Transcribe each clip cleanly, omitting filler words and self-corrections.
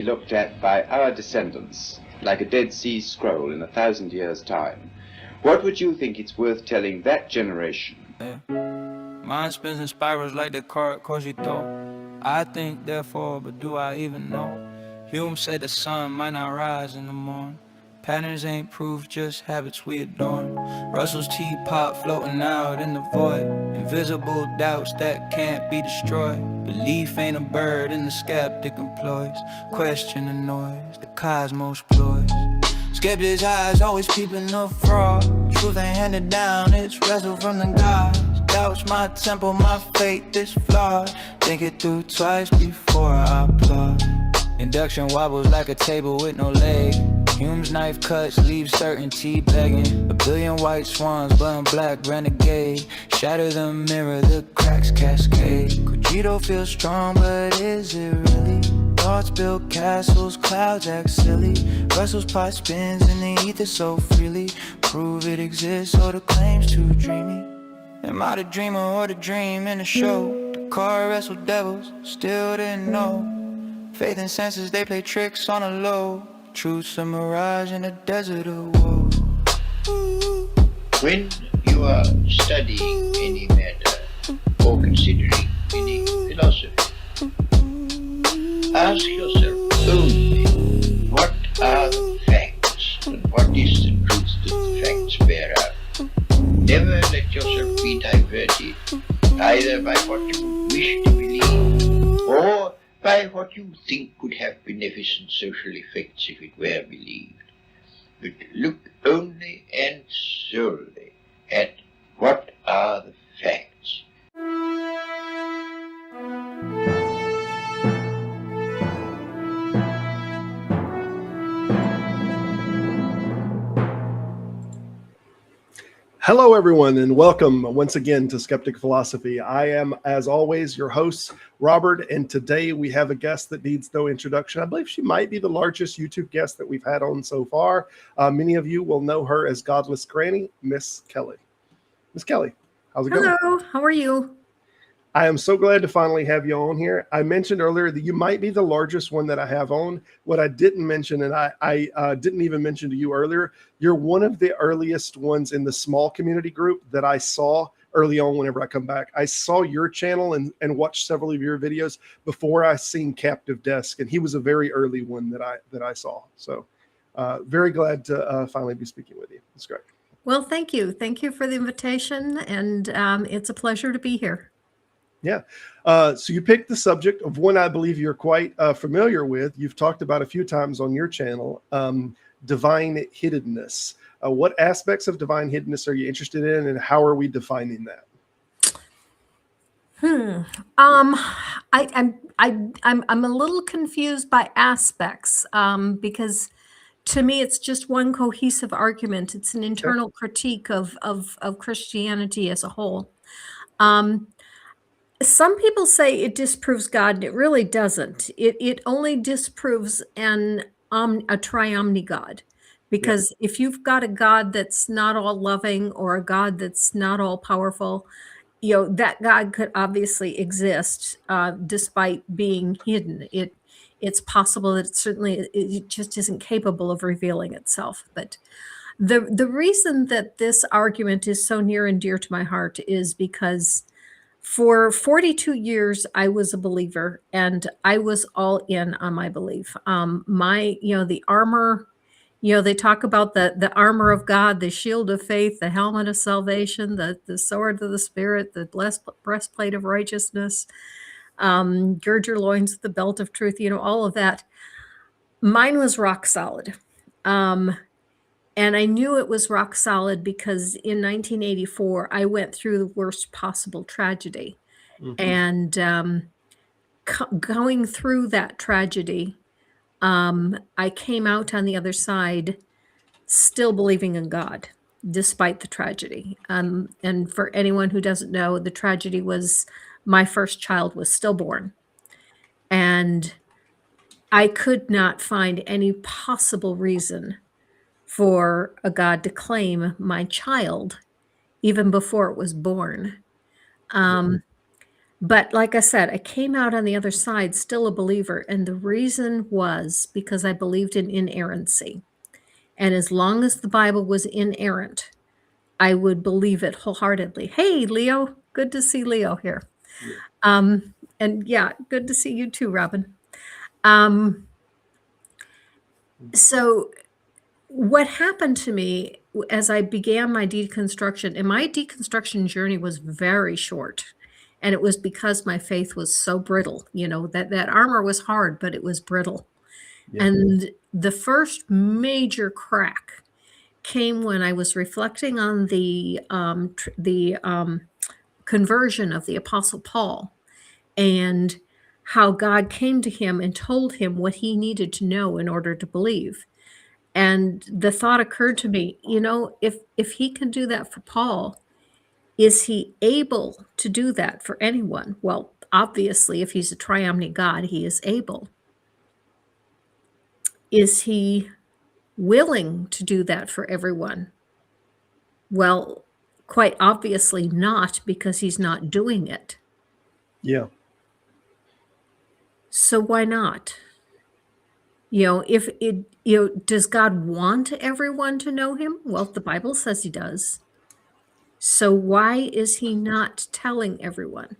looked at by our descendants, like a Dead Sea Scroll in 1,000 years' time, what would you think it's worth telling that generation? Mind spins in spirals like the cogito. I think, therefore, but do I even know? Hume said the sun might not rise in the morning. Patterns ain't proof, just habits we adorn. Russell's teapot floating out in the void. Invisible doubts that can't be destroyed. Belief ain't a bird and the skeptic employs. Question the noise, the cosmos ploys. Skeptics' eyes always peeping the fraud. Truth ain't handed down, it's wrestled from the gods. Doubts my temple, my faith is flawed. Think it through twice before I applaud. Induction wobbles like a table with no leg. Hume's knife cuts leave certainty begging. A billion white swans, burn black renegade. Shatter the mirror, the cracks cascade. Cogito feels strong, but is it really? Thoughts build castles, clouds act silly. Russell's pot spins in the ether so freely. Prove it exists or the claim's too dreamy. Am I the dreamer or the dream in the show? The car wrestled devils, still didn't know. Faith and senses, they play tricks on a low. Truth's a mirage in a desert of woe. When you are studying any matter or considering any philosophy, ask yourself only what are the facts and what is the truth that the facts bear out. Never let yourself be diverted either by what you wish to believe or by what you think could have beneficent social effects if it were believed. But look only and solely at what are the facts. Hello, everyone, and welcome once again to Skeptic Philosophy. I am, as always, your host, Robert, and today we have a guest that needs no introduction. I believe she might be the largest YouTube guest that we've had on so far. Many of you will know her as Godless Granny, Miss Kelly. Miss Kelly, how's it going? Hello, how are you? I am so glad to finally have you on here. I mentioned earlier that you might be the largest one that I have on. What I didn't mention, and I didn't even mention to you earlier, you're one of the earliest ones in the small community group that I saw early on whenever I come back. I saw your channel and watched several of your videos before I seen Captive Desk, and he was a very early one that I saw. So very glad to finally be speaking with you. It's great. Well, thank you. Thank you for the invitation, and it's a pleasure to be here. Yeah. So you picked the subject of one I believe you're quite familiar with. You've talked about a few times on your channel, Divine Hiddenness. What aspects of Divine Hiddenness are you interested in, and how are we defining that? I'm a little confused by aspects because to me it's just one cohesive argument. It's an internal critique of Christianity as a whole. Some people say it disproves God, and it really doesn't. It only disproves a triomni God. Because if you've got a God that's not all loving or a God that's not all powerful, that God could obviously exist despite being hidden. It's possible that it just isn't capable of revealing itself. But the reason that this argument is so near and dear to my heart is because for 42 years, I was a believer, and I was all in on my belief. The armor, they talk about the armor of God, the shield of faith, the helmet of salvation, the sword of the Spirit, the breastplate of righteousness, gird your loins with the belt of truth, all of that. Mine was rock solid. And I knew it was rock solid because in 1984, I went through the worst possible tragedy. Mm-hmm. And going through that tragedy, I came out on the other side still believing in God, despite the tragedy. And for anyone who doesn't know, the tragedy was my first child was stillborn. And I could not find any possible reason for a God to claim my child even before it was born. But like I said, I came out on the other side still a believer, and the reason was because I believed in inerrancy. And as long as the Bible was inerrant, I would believe it wholeheartedly. Hey, Leo, good to see Leo here. Yeah. And yeah, good to see you too, Robin. So what happened to me as I began my deconstruction, and my deconstruction journey was very short. And it was because my faith was so brittle, that armor was hard, but it was brittle. Yeah. And the first major crack came when I was reflecting on the conversion of the Apostle Paul, and how God came to him and told him what he needed to know in order to believe. And the thought occurred to me, if he can do that for Paul, is he able to do that for anyone? Well, obviously, if he's a triumni God, he is able. Is he willing to do that for everyone? Well, quite obviously not, because he's not doing it. Yeah. So why not? If it, does God want everyone to know him? Well, the Bible says he does. So why is he not telling everyone?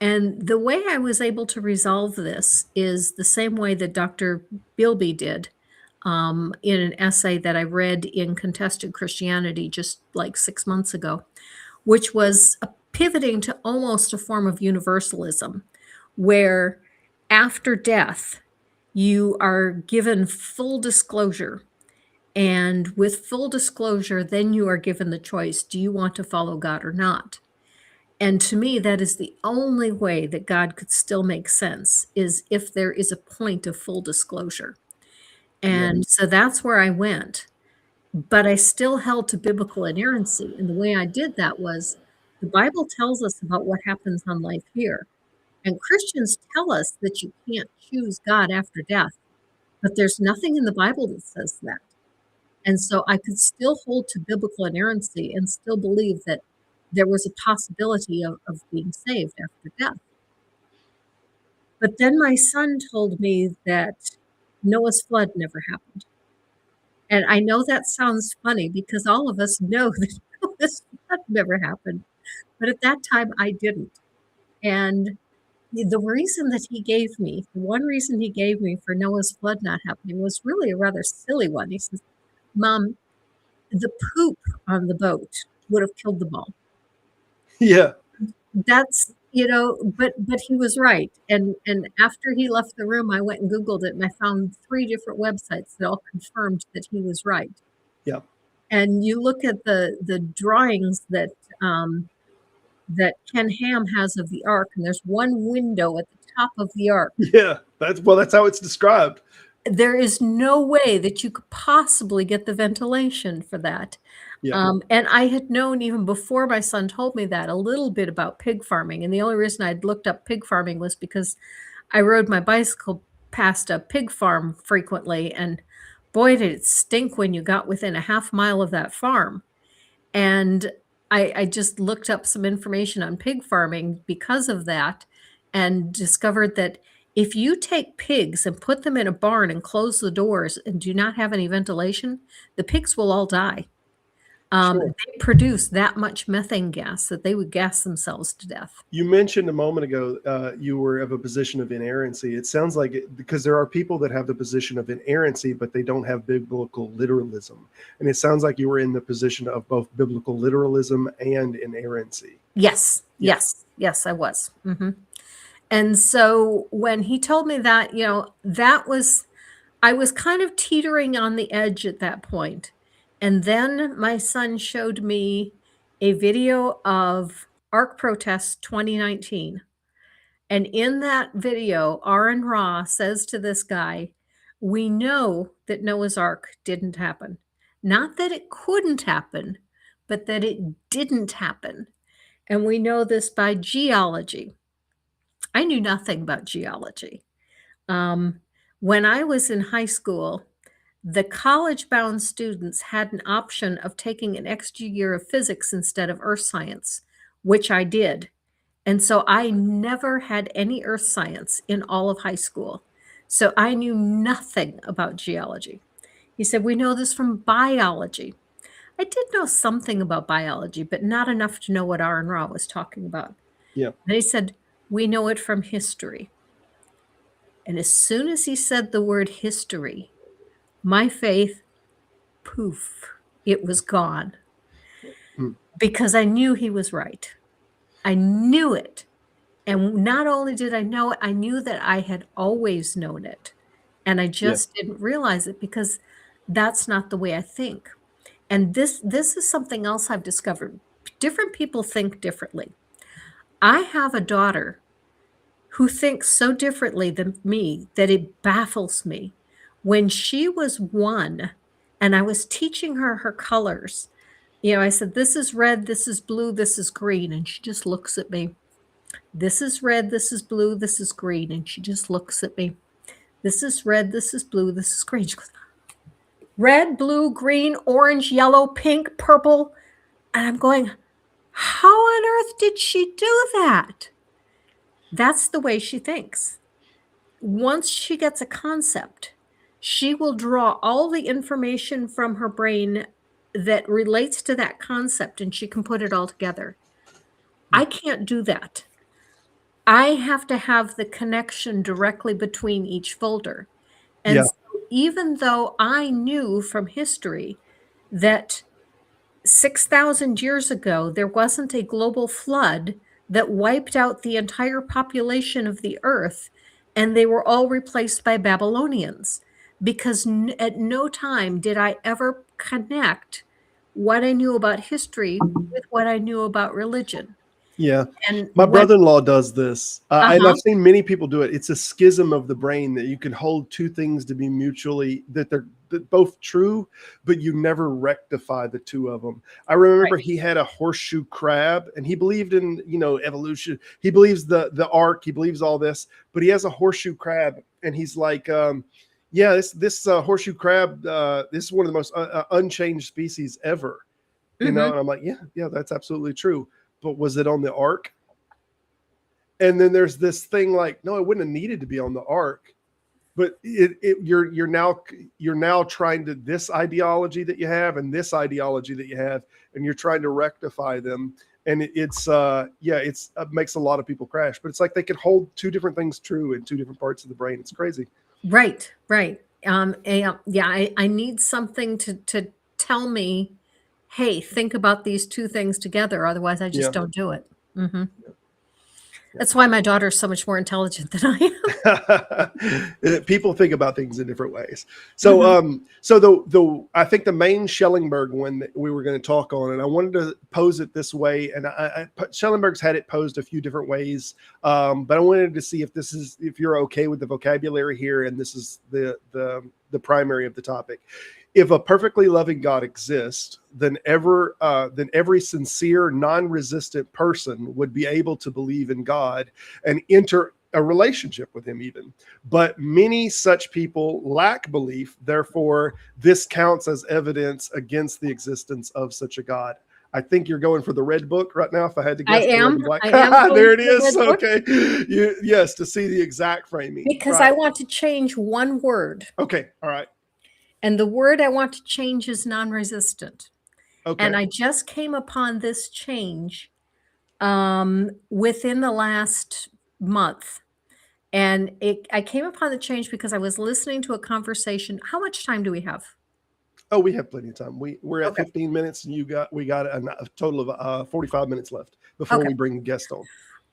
And the way I was able to resolve this is the same way that Dr. Bilby did, in an essay that I read in Contested Christianity just like 6 months ago, which was pivoting to almost a form of universalism, where after death, you are given full disclosure. And with full disclosure, then you are given the choice, do you want to follow God or not? And to me, that is the only way that God could still make sense, is if there is a point of full disclosure. And so that's where I went. But I still held to biblical inerrancy. And the way I did that was, the Bible tells us about what happens on life here. And Christians tell us that you can't choose God after death. But there's nothing in the Bible that says that. And so I could still hold to biblical inerrancy and still believe that there was a possibility of being saved after death. But then my son told me that Noah's flood never happened. And I know that sounds funny, because all of us know that Noah's flood never happened. But at that time, I didn't. And the reason that he gave me, the one reason he gave me for Noah's flood not happening, was really a rather silly one. He says, Mom, the poop on the boat would have killed them all. Yeah. That's, but he was right. And after he left the room, I went and Googled it, and I found 3 different websites that all confirmed that he was right. Yeah. And you look at the drawings that Ken Ham has of the ark, and there's one window at the top of the ark. Yeah. That's how it's described. There is no way that you could possibly get the ventilation for that. Yeah. And I had known, even before my son told me that, a little bit about pig farming. And the only reason I'd looked up pig farming was because I rode my bicycle past a pig farm frequently. And boy, did it stink when you got within a half mile of that farm. And I just looked up some information on pig farming because of that, and discovered that if you take pigs and put them in a barn and close the doors and do not have any ventilation, the pigs will all die. Sure. They produce that much methane gas that they would gas themselves to death. You mentioned a moment ago you were of a position of inerrancy. It sounds like it, because there are people that have the position of inerrancy, but they don't have biblical literalism. And it sounds like you were in the position of both biblical literalism and inerrancy. Yes, Yeah. yes, I was. And so when he told me that, I was kind of teetering on the edge at that point. And then my son showed me a video of Ark Protest 2019. And in that video, Aaron Ra says to this guy, we know that Noah's Ark didn't happen. Not that it couldn't happen, but that it didn't happen. And we know this by geology. I knew nothing about geology. When I was in high school, the college-bound students had an option of taking an extra year of physics instead of earth science, which I did. And so I never had any earth science in all of high school. So I knew nothing about geology. He said, we know this from biology. I did know something about biology, but not enough to know what Aaron Ra was talking about. Yeah. And he said, we know it from history. And as soon as he said the word history, my faith, poof, it was gone. Because I knew he was right. I knew it. And not only did I know it, I knew that I had always known it. And I just didn't realize it because that's not the way I think. And this is something else I've discovered. Different people think differently. I have a daughter who thinks so differently than me that it baffles me. When she was 1 and I was teaching her colors, I said, this is red, this is blue, this is green. And she just looks at me. This is red, this is blue, this is green. And she just looks at me. This is red, this is blue, this is green. She goes, red, blue, green, orange, yellow, pink, purple. And I'm going, how on earth did she do that? That's the way she thinks. Once she gets a concept, she will draw all the information from her brain that relates to that concept and she can put it all together. I can't do that. I have to have the connection directly between each folder. And so even though I knew from history that 6,000 years ago, there wasn't a global flood that wiped out the entire population of the earth, and they were all replaced by Babylonians, because at no time did I ever connect what I knew about history with what I knew about religion. Yeah. And my brother-in-law does this. And I've seen many people do it. It's a schism of the brain that you can hold two things to be mutually, that they're both true, but you never rectify the two of them. I remember he had a horseshoe crab and he believed in, evolution. He believes the ark, he believes all this, but he has a horseshoe crab and he's like, this horseshoe crab, this is one of the most unchanged species ever, and I'm like, yeah, that's absolutely true. But was it on the ark? And then there's this thing like, no, it wouldn't have needed to be on the ark, but you're now trying to, this ideology that you have and this ideology that you have, and you're trying to rectify them. And it makes a lot of people crash, but it's like they can hold two different things true in two different parts of the brain. It's crazy. Right. I need something to tell me, hey, think about these two things together. Otherwise, I just don't do it. That's why my daughter is so much more intelligent than I am. People think about things in different ways. So, so I think the main Schellenberg one that we were going to talk on, and I wanted to pose it this way, and Schellenberg's had it posed a few different ways, but I wanted to see if you're okay with the vocabulary here, and this is the primary of the topic. If a perfectly loving God exists, then every sincere, non-resistant person would be able to believe in God and enter a relationship with him even. But many such people lack belief. Therefore, this counts as evidence against the existence of such a God. I think you're going for the red book right now. If I had to guess, I am. There it is. Okay. Yes, to see the exact framing. Because I want to change one word. Okay. All right. And the word I want to change is non-resistant. Okay. And I just came upon this change within the last month. And I came upon the change because I was listening to a conversation. How much time do we have? Oh, we have plenty of time. We're at 15 minutes, and we got a total of 45 minutes left before we bring the guest on.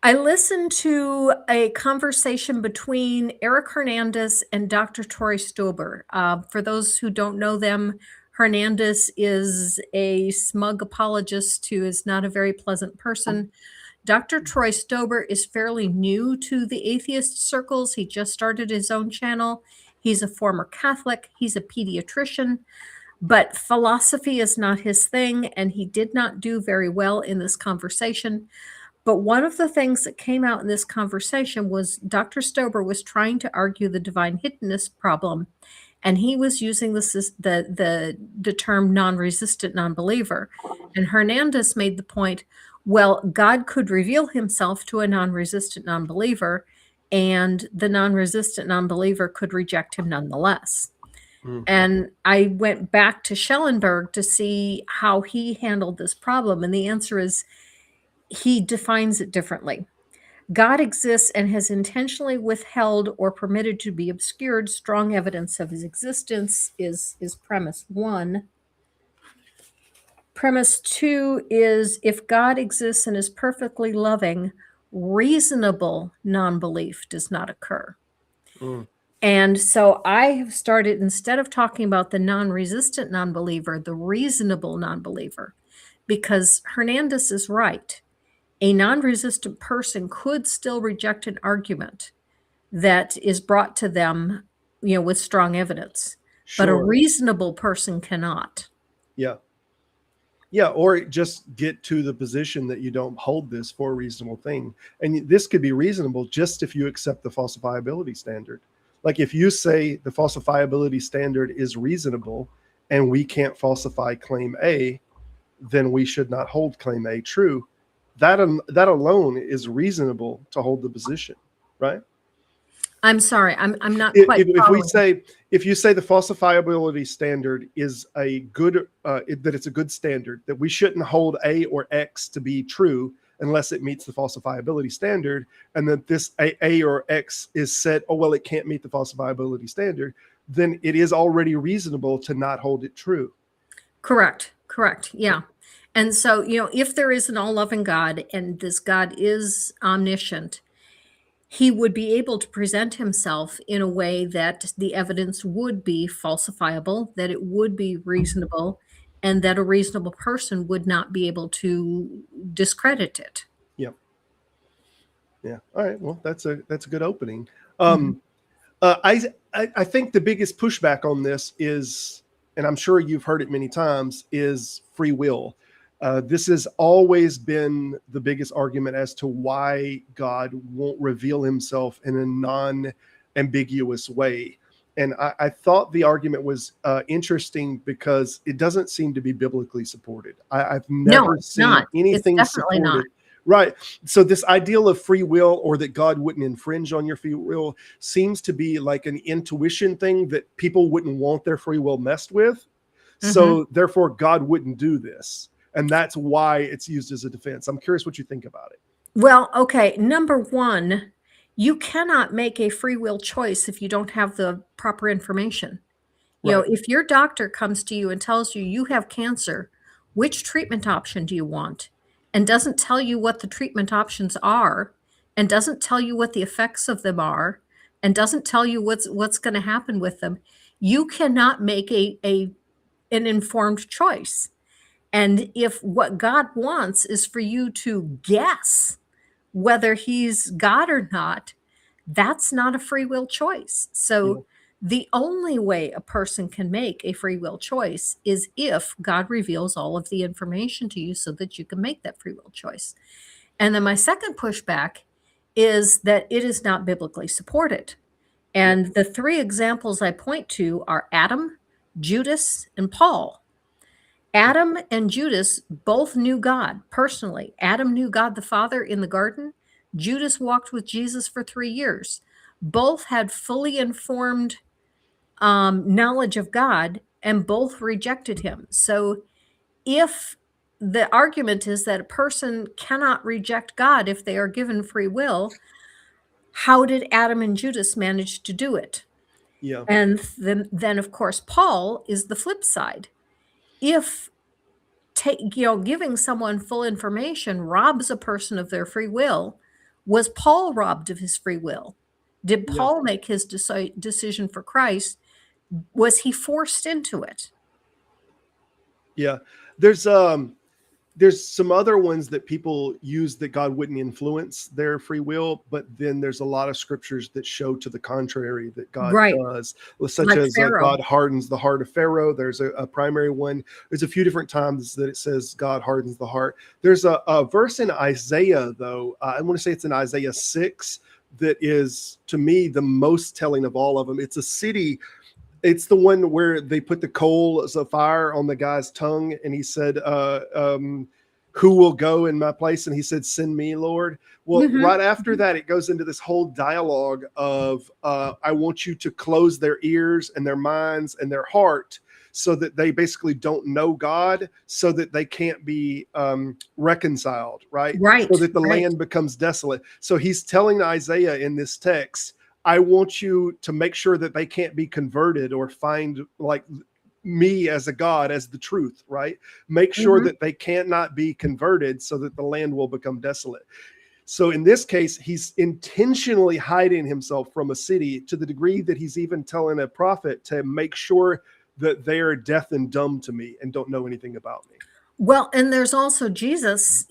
I listened to a conversation between Eric Hernandez and Dr. Troy Stober. For those who don't know them, Hernandez is a smug apologist who is not a very pleasant person. Dr. Troy Stober is fairly new to the atheist circles. He just started his own channel. He's a former Catholic. He's a pediatrician. But philosophy is not his thing, and he did not do very well in this conversation. But one of the things that came out in this conversation was Dr. Stober was trying to argue the divine hiddenness problem, and he was using the term non-resistant non-believer. And Hernandez made the point, Well, God could reveal himself to a non-resistant non-believer, and the non-resistant non-believer could reject him nonetheless. Mm. And I went back to Schellenberg to see how he handled this problem. And the answer is he defines it differently. God exists and has intentionally withheld or permitted to be obscured strong evidence of his existence is premise one. Premise two is if God exists and is perfectly loving, reasonable non-belief does not occur. Mm. And so I have started, instead of talking about the non-resistant non-believer, the reasonable non-believer, because Hernandez is right. A non-resistant person could still reject an argument that is brought to them, with strong evidence, but a Sure. reasonable person cannot. Yeah. Yeah, or just get to the position that you don't hold this for a reasonable thing. And this could be reasonable just if you accept the falsifiability standard. Like if you say the falsifiability standard is reasonable and we can't falsify claim A, then we should not hold claim A true. That alone is reasonable to hold the position, right? I'm sorry, I'm not If, quite if we following. say, if you say the falsifiability standard is a good, that it's a good standard, that we shouldn't hold A or X to be true unless it meets the falsifiability standard, and that this A or X is said, oh, well, it can't meet the falsifiability standard, then it is already reasonable to not hold it true. Correct. Yeah. And so, if there is an all-loving God and this God is omniscient, he would be able to present himself in a way that the evidence would be falsifiable, that it would be reasonable, and that a reasonable person would not be able to discredit it. Yep. Yeah. All right. Well, that's a good opening. Mhm. I think the biggest pushback on this is, and I'm sure you've heard it many times, is free will. This has always been the biggest argument as to why God won't reveal himself in a non-ambiguous way. And I thought the argument was interesting because it doesn't seem to be biblically supported. I've never it's seen not. anything It's definitely supported. not. Right. So this ideal of free will, or that God wouldn't infringe on your free will, seems to be like an intuition thing that people wouldn't want their free will messed with. So therefore God wouldn't do this. And that's why it's used as a defense. I'm curious what you think about it. Well, okay. Number one, you cannot make a free will choice if you don't have the proper information. Right. If your doctor comes to you and tells you you have cancer, which treatment option do you want? And doesn't tell you what the treatment options are, and doesn't tell you what the effects of them are, and doesn't tell you what's going to happen with them, you cannot make an informed choice. And if what God wants is for you to guess whether he's God or not, that's not a free will choice. So the only way a person can make a free will choice is if God reveals all of the information to you so that you can make that free will choice. And then my second pushback is that it is not biblically supported. And the three examples I point to are Adam, Judas, and Paul. Adam and Judas both knew God personally. Adam knew God the Father in the garden. Judas walked with Jesus for 3 years. Both had fully informed knowledge of God, and both rejected him. So if the argument is that a person cannot reject God if they are given free will, how did Adam and Judas manage to do it? Yeah. And then of course, Paul is the flip side. If giving someone full information robs a person of their free will, was Paul robbed of his free will? Did Paul make his decision for Christ? Was he forced into it? Yeah. There's some other ones that people use that God wouldn't influence their free will, but then there's a lot of scriptures that show to the contrary that God does, such Like as Pharaoh. God hardens the heart of Pharaoh. There's a primary one. There's a few different times that it says God hardens the heart. There's a verse in Isaiah, though. I want to say it's in Isaiah 6 that is, to me, the most telling of all of them. It's a city. It's the one where they put the coal as a fire on the guy's tongue, and he said, who will go in my place? And he said, send me, Lord. Well, right after that, it goes into this whole dialogue of, I want you to close their ears and their minds and their heart so that they basically don't know God, so that they can't be reconciled, right? Right. So that the land becomes desolate. So he's telling Isaiah in this text, I want you to make sure that they can't be converted or find like me as a God, as the truth, right? Make sure that they cannot be converted so that the land will become desolate. So in this case, he's intentionally hiding himself from a city to the degree that he's even telling a prophet to make sure that they are deaf and dumb to me and don't know anything about me. Well, and there's also Jesus,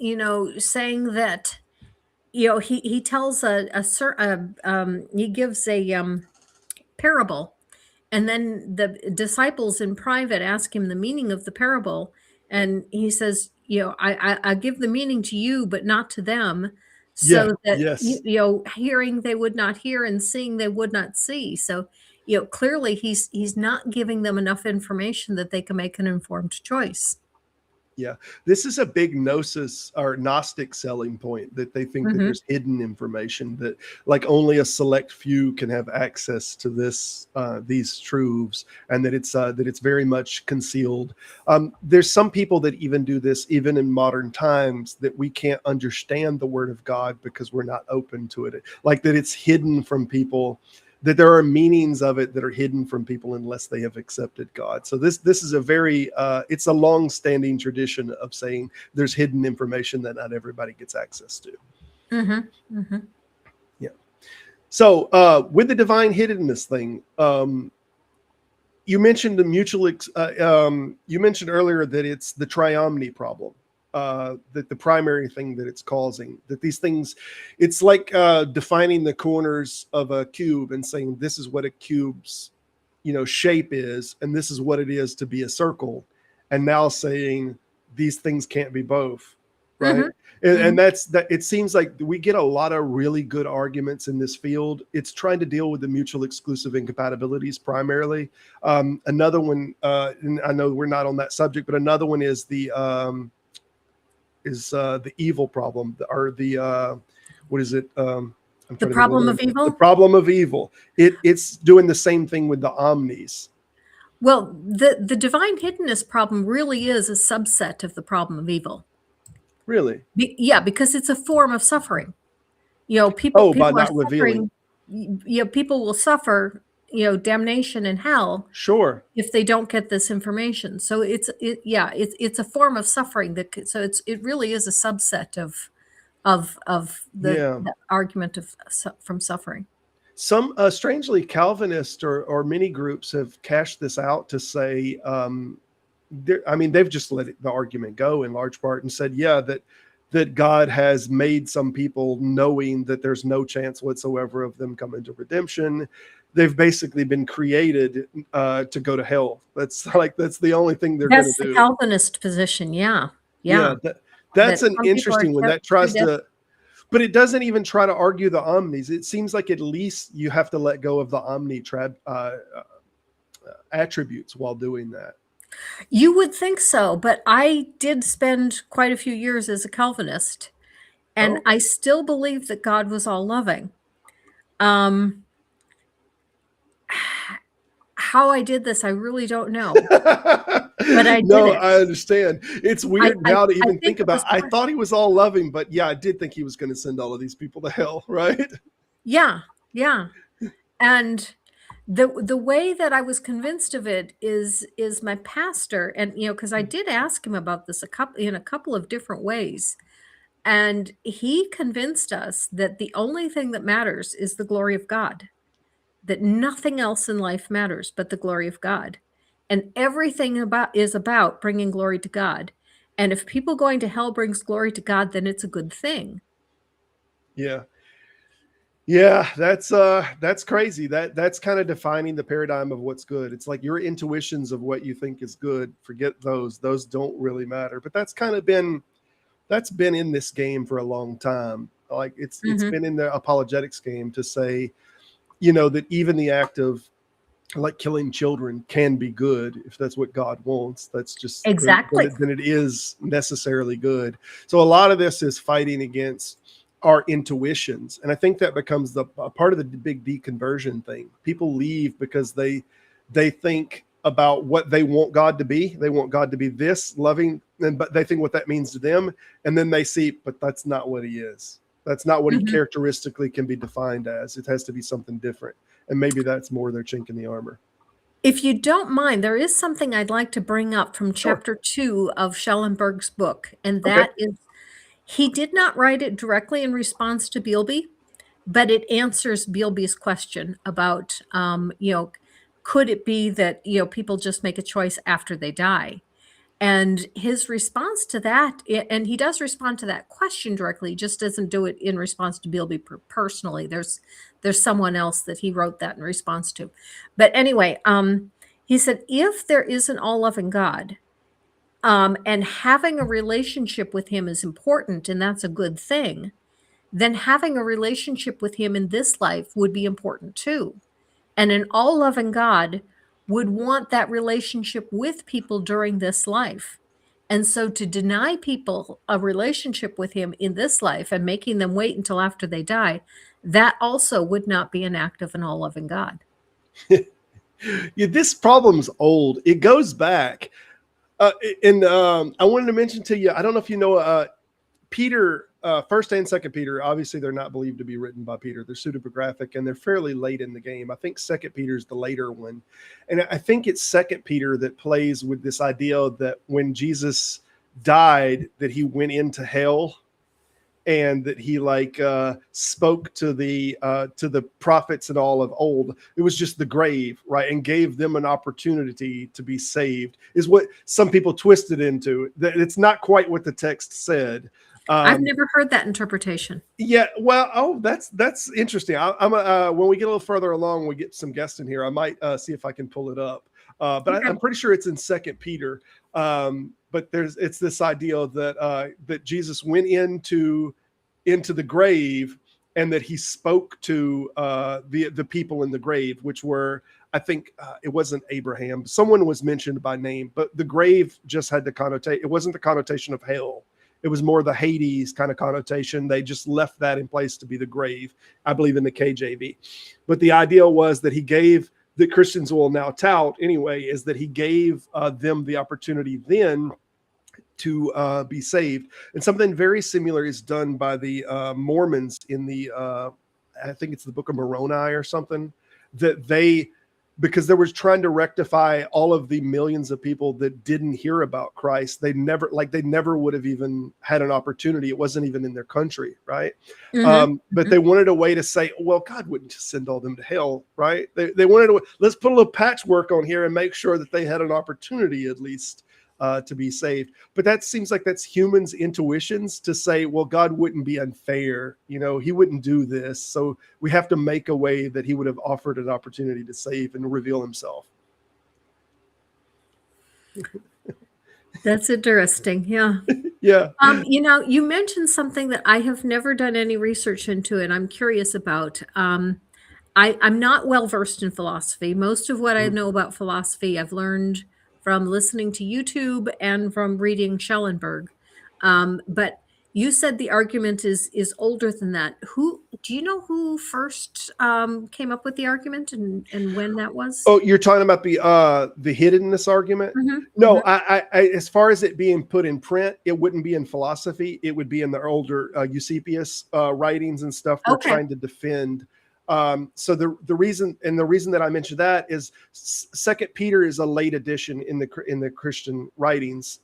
saying that, he tells he gives a parable, and then the disciples in private ask him the meaning of the parable, and he says, I give the meaning to you, but not to them, Yeah. so that Yes. hearing they would not hear, and seeing they would not see. So clearly he's not giving them enough information that they can make an informed choice. Yeah, this is a big gnosis or Gnostic selling point, that they think that there's hidden information, that like only a select few can have access to these truths, and that it's very much concealed. There's some people that even do this even in modern times, that we can't understand the Word of God because we're not open to it, like that it's hidden from people, that there are meanings of it that are hidden from people unless they have accepted God. So this is a very it's a long-standing tradition of saying there's hidden information that not everybody gets access to. Yeah. So with the divine hiddenness thing, you mentioned the you mentioned earlier that it's the triomny problem. That the primary thing that it's causing, that these things, it's like defining the corners of a cube and saying this is what a cube's shape is, and this is what it is to be a circle, and now saying these things can't be both, right? And that's that. It seems like we get a lot of really good arguments in this field. It's trying to deal with the mutual exclusive incompatibilities primarily. Another one, and I know we're not on that subject, but another one is the evil problem, or the what is it? The problem of evil. The problem of evil. It's doing the same thing with the omnis. Well, the divine hiddenness problem really is a subset of the problem of evil. Really? Yeah, because it's a form of suffering. People by are not revealing. suffering. People will suffer, damnation in hell. Sure. If they don't get this information. So it's a form of suffering it really is a subset of the argument from suffering. Some strangely Calvinist or many groups have cashed this out to say, they've just let the argument go in large part and said, that God has made some people knowing that there's no chance whatsoever of them coming to redemption. They've basically been created to go to hell. That's the only thing they're going to do. That's the Calvinist position. Yeah. That's an interesting one that tries to, but it doesn't even try to argue the omnis. It seems like at least you have to let go of the omni attributes while doing that. You would think so, but I did spend quite a few years as a Calvinist, and I still believe that God was all loving. How I did this, I really don't know. But I did it. I understand. It's weird now to even think about. I thought he was all loving, but I did think he was going to send all of these people to hell, right? Yeah. And the way that I was convinced of it is my pastor, and because I did ask him about this in a couple of different ways, and he convinced us that the only thing that matters is the glory of God, that nothing else in life matters but the glory of God, and everything is about bringing glory to God. And if people going to hell brings glory to God, then it's a good thing. Yeah, that's crazy. That's kind of defining the paradigm of what's good. It's like your intuitions of what you think is good, forget those. Those don't really matter. But that's been in this game for a long time. Like it's been in the apologetics game to say, that even the act of like killing children can be good if that's what God wants. That's just Exactly. then it is necessarily good. So a lot of this is fighting against our intuitions, and I think that becomes a part of the big deconversion thing. People leave because they think about what they want God to be. They want God to be this loving, but they think what that means to them, and then they see, but that's not what He is. That's not what He characteristically can be defined as. It has to be something different. And maybe that's more their chink in the armor. If you don't mind, there is something I'd like to bring up from Sure. chapter 2 of Schellenberg's book, and Okay. that is he did not write it directly in response to Beelby, but it answers Beelby's question about, could it be that, people just make a choice after they die? And his response to that, and he does respond to that question directly, he just doesn't do it in response to Beelby personally. There's someone else that he wrote that in response to. But anyway, he said, if there is an all-loving God, and having a relationship with him is important, and that's a good thing, then having a relationship with him in this life would be important too. And an all-loving God would want that relationship with people during this life. And so to deny people a relationship with him in this life and making them wait until after they die, that also would not be an act of an all-loving God. Yeah, this problem's old. It goes back. And I wanted to mention to you, I don't know if you know, Peter, First and Second Peter, obviously they're not believed to be written by Peter. They're pseudepigraphic and they're fairly late in the game. I think Second Peter is the later one. And I think it's Second Peter that plays with this idea that when Jesus died, that he went into hell and that he spoke to the prophets and all of old. It was just the grave, right? And gave them an opportunity to be saved is what some people twisted into. That it's not quite what the text said. I've never heard that interpretation. Yeah, well, that's interesting. When we get a little further along, we get some guests in here. I might see if I can pull it up. But okay. I'm pretty sure it's in Second Peter. But it's this idea that Jesus went into the grave and that he spoke to the people in the grave, which were, I think it wasn't Abraham. Someone was mentioned by name, but the grave just had the connotation. It wasn't the connotation of hell. It was more the Hades kind of connotation. They just left that in place to be the grave, I believe, in the KJV. But the idea was that he gave, that Christians will now tout anyway, is that he gave them the opportunity then to be saved. And something very similar is done by the Mormons in the, I think it's the Book of Moroni or something, that they, because they were trying to rectify all of the millions of people that didn't hear about Christ. They never would have even had an opportunity. It wasn't even in their country, right? But they wanted a way to say, well, God wouldn't just send all them to hell, right? They wanted to, let's put a little patchwork on here and make sure that they had an opportunity at least to be saved. But that seems like that's humans' intuitions to say, well, God wouldn't be unfair. He wouldn't do this. So we have to make a way that he would have offered an opportunity to save and reveal himself. That's interesting. Yeah. Yeah. You mentioned something that I have never done any research into, and I'm curious about. I'm not well versed in philosophy. Most of what I know about philosophy, I've learned from listening to YouTube and from reading Schellenberg. But you said the argument is older than that. Do you know who first came up with the argument and when that was? Oh, you're talking about the hiddenness argument? No, I as far as it being put in print, it wouldn't be in philosophy. It would be in the older Eusebius writings and stuff. We're trying to defend. So the reason that I mentioned that is Second Peter is a late addition in the Christian writings.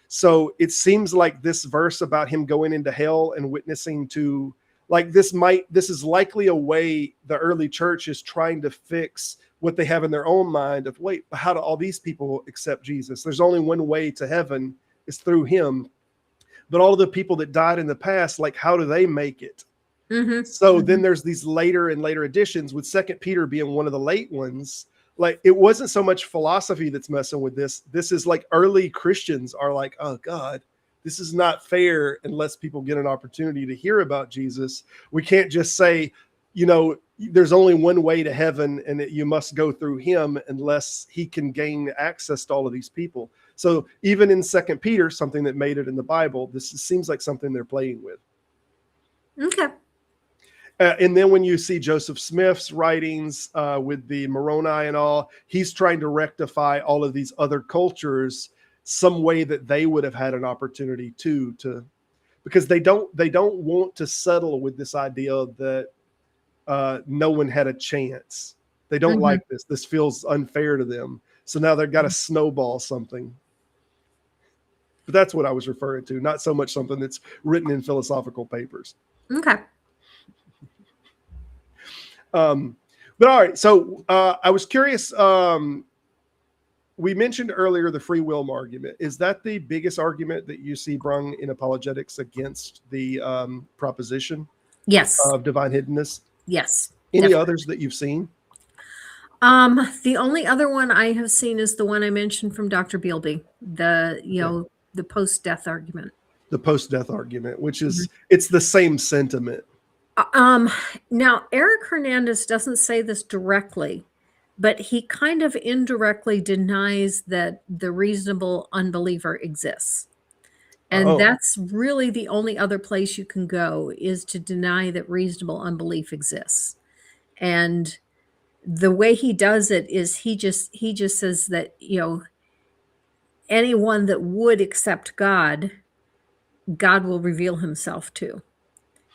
So it seems like this verse about him going into hell and witnessing to, like, this is likely a way the early church is trying to fix what they have in their own mind of, wait, how do all these people accept Jesus? There's only one way to heaven, is through him. But all of the people that died in the past, like, how do they make it? So then there's these later and later editions, with Second Peter being one of the late ones. Like, it wasn't so much philosophy that's messing with this. This is like early Christians are like, oh God, this is not fair unless people get an opportunity to hear about Jesus. We can't just say, there's only one way to heaven, and that you must go through him unless he can gain access to all of these people. So even in 2 Peter, something that made it in the Bible, this seems like something they're playing with. Okay. And then when you see Joseph Smith's writings with the Moroni and all, he's trying to rectify all of these other cultures some way that they would have had an opportunity to because they don't want to settle with this idea that no one had a chance. They don't like this. This feels unfair to them. So now they've got to snowball something. But that's what I was referring to, not so much something that's written in philosophical papers. Okay. But all right. So I was curious. We mentioned earlier the free will argument. Is that the biggest argument that you see brung in apologetics against the proposition Yes. of divine hiddenness? Yes. Any Definitely. others that you've seen? The only other one I have seen is the one I mentioned from Dr. Bealby, the post-death argument. The post-death argument, which is it's the same sentiment. Now, Eric Hernandez doesn't say this directly, but he kind of indirectly denies that the reasonable unbeliever exists. And that's really the only other place you can go, is to deny that reasonable unbelief exists. And the way he does it is he just says that, anyone that would accept God will reveal himself to.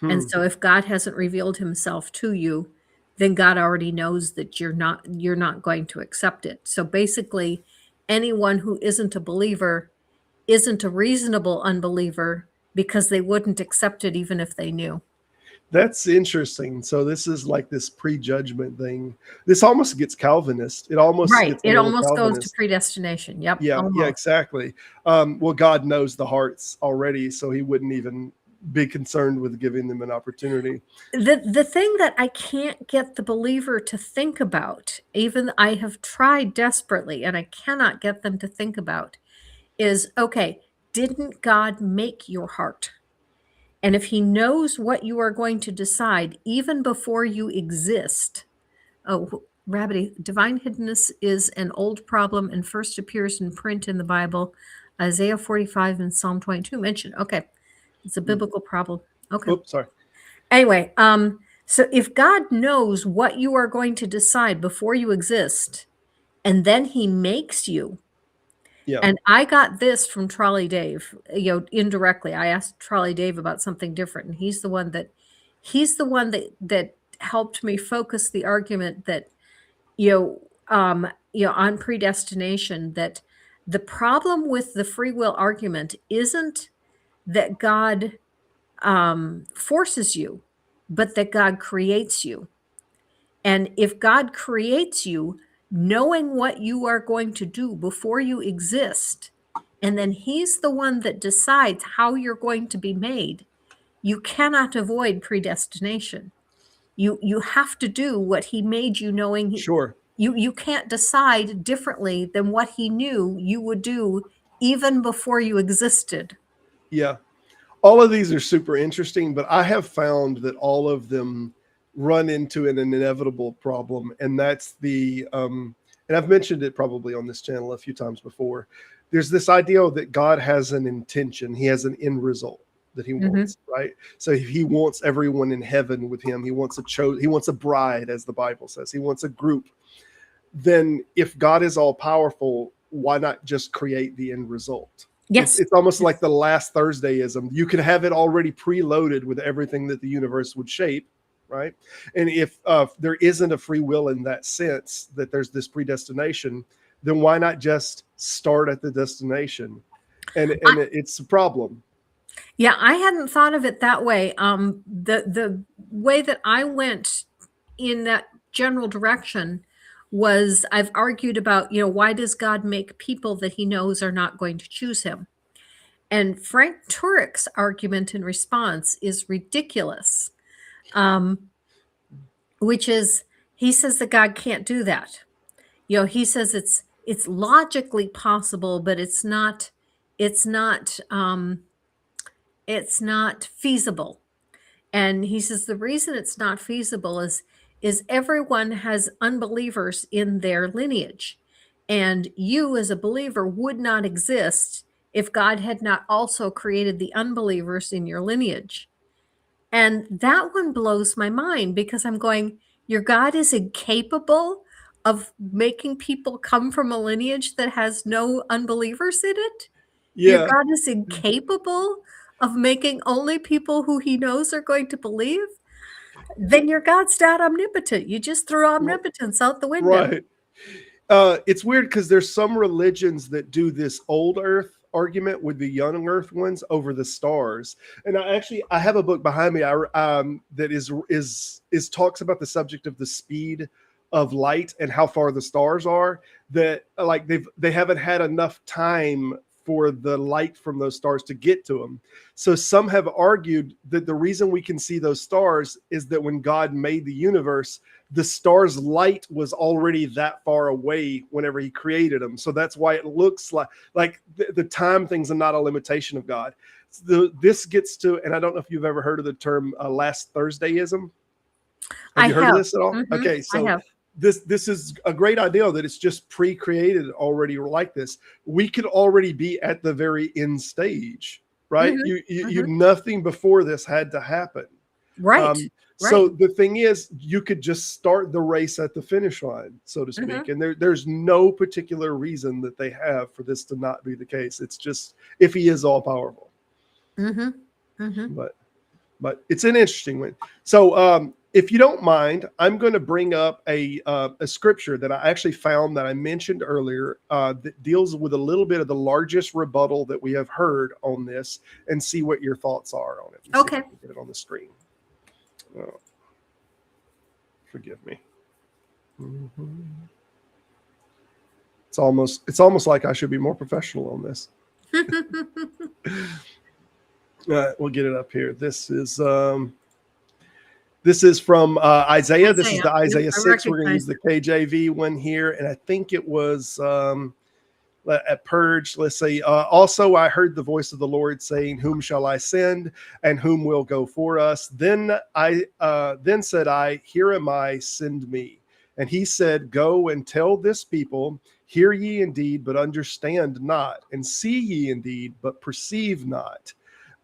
And so if God hasn't revealed himself to you, then God already knows that you're not going to accept it. So basically, anyone who isn't a believer isn't a reasonable unbeliever, because they wouldn't accept it even if they knew. That's interesting. So this is like this prejudgment thing. This almost gets Calvinist. It almost gets It almost Calvinist. goes to predestination. Yep. Yeah, almost. yeah, exactly. Well, God knows the hearts already, so he wouldn't even be concerned with giving them an opportunity. The thing that I can't get the believer to think about, even I have tried desperately and I cannot get them to think about, is, okay, didn't God make your heart? And if he knows what you are going to decide even before you exist. Oh, Rabbity, divine hiddenness is an old problem and first appears in print in the Bible. Isaiah 45 and Psalm 22 mentioned. Okay. It's a biblical problem. Okay. Oops, sorry. Anyway, so if God knows what you are going to decide before you exist, and then he makes you, and I got this from Trolley Dave, indirectly. I asked Trolley Dave about something different, and he's the one that helped me focus the argument that, on predestination, that the problem with the free will argument isn't that God forces you, but that God creates you. And if God creates you, knowing what you are going to do before you exist, and then he's the one that decides how you're going to be made, you cannot avoid predestination. You have to do what he made you, knowing Sure. You can't decide differently than what he knew you would do even before you existed. Yeah. All of these are super interesting, but I have found that all of them run into an inevitable problem. And that's and I've mentioned it probably on this channel a few times before. There's this idea that God has an intention. He has an end result that he wants, right? So he wants everyone in heaven with him. He wants a bride, as the Bible says. He wants a group. Then if God is all powerful, why not just create the end result? Yes. It's almost like the last Thursdayism. You can have it already preloaded with everything that the universe would shape, right? And if there isn't a free will in that sense, that there's this predestination, then why not just start at the destination? And it's a problem. Yeah, I hadn't thought of it that way. The way that I went in that general direction was, I've argued about, why does God make people that he knows are not going to choose him? And Frank Turek's argument in response is ridiculous, which is, he says that God can't do that. He says it's logically possible, but it's not feasible. And he says the reason it's not feasible is everyone has unbelievers in their lineage. And you as a believer would not exist if God had not also created the unbelievers in your lineage. And that one blows my mind because I'm going, your God is incapable of making people come from a lineage that has no unbelievers in it. Your Yeah. God is incapable of making only people who he knows are going to believe. Then your God's not omnipotent. You just threw omnipotence out the window. Right. It's weird because there's some religions that do this old earth argument with the young earth ones over the stars. And I have a book behind me that is talks about the subject of the speed of light and how far the stars are, that like they haven't had enough time for the light from those stars to get to them. So some have argued that the reason we can see those stars is that when God made the universe, the star's light was already that far away whenever he created them. So that's why it looks like the time thing's not a limitation of God. This gets to, and I don't know if you've ever heard of the term last Thursdayism. Have you heard of this at all? Mhm. Okay, I so have. this is a great idea that it's just pre-created already like this. We could already be at the very end stage, right? Mhm. You nothing before this had to happen. Right. So Right. the thing is, you could just start the race at the finish line, so to speak. Mhm. And there's no particular reason that they have for this to not be the case. It's just if he is all powerful. Mhm. Mhm. But it's an interesting one. So if you don't mind, I'm going to bring up a scripture that I actually found that I mentioned earlier that deals with a little bit of the largest rebuttal that we have heard on this, and see what your thoughts are on it. Let's see if Okay. I can get it on the screen. Oh, forgive me. Mhm. It's almost like I should be more professional on this. We'll get it up here. This is from Isaiah. This is the Isaiah. Isaiah Yep, I 6. We're going to use recognize the KJV one here. And I think it was at Purge. Let's see. Also, I heard the voice of the Lord saying, "Whom shall I send, and whom will go for us?" Then said I, "Here am I, send me." And he said, "Go and tell this people, hear ye indeed, but understand not, and see ye indeed, but perceive not.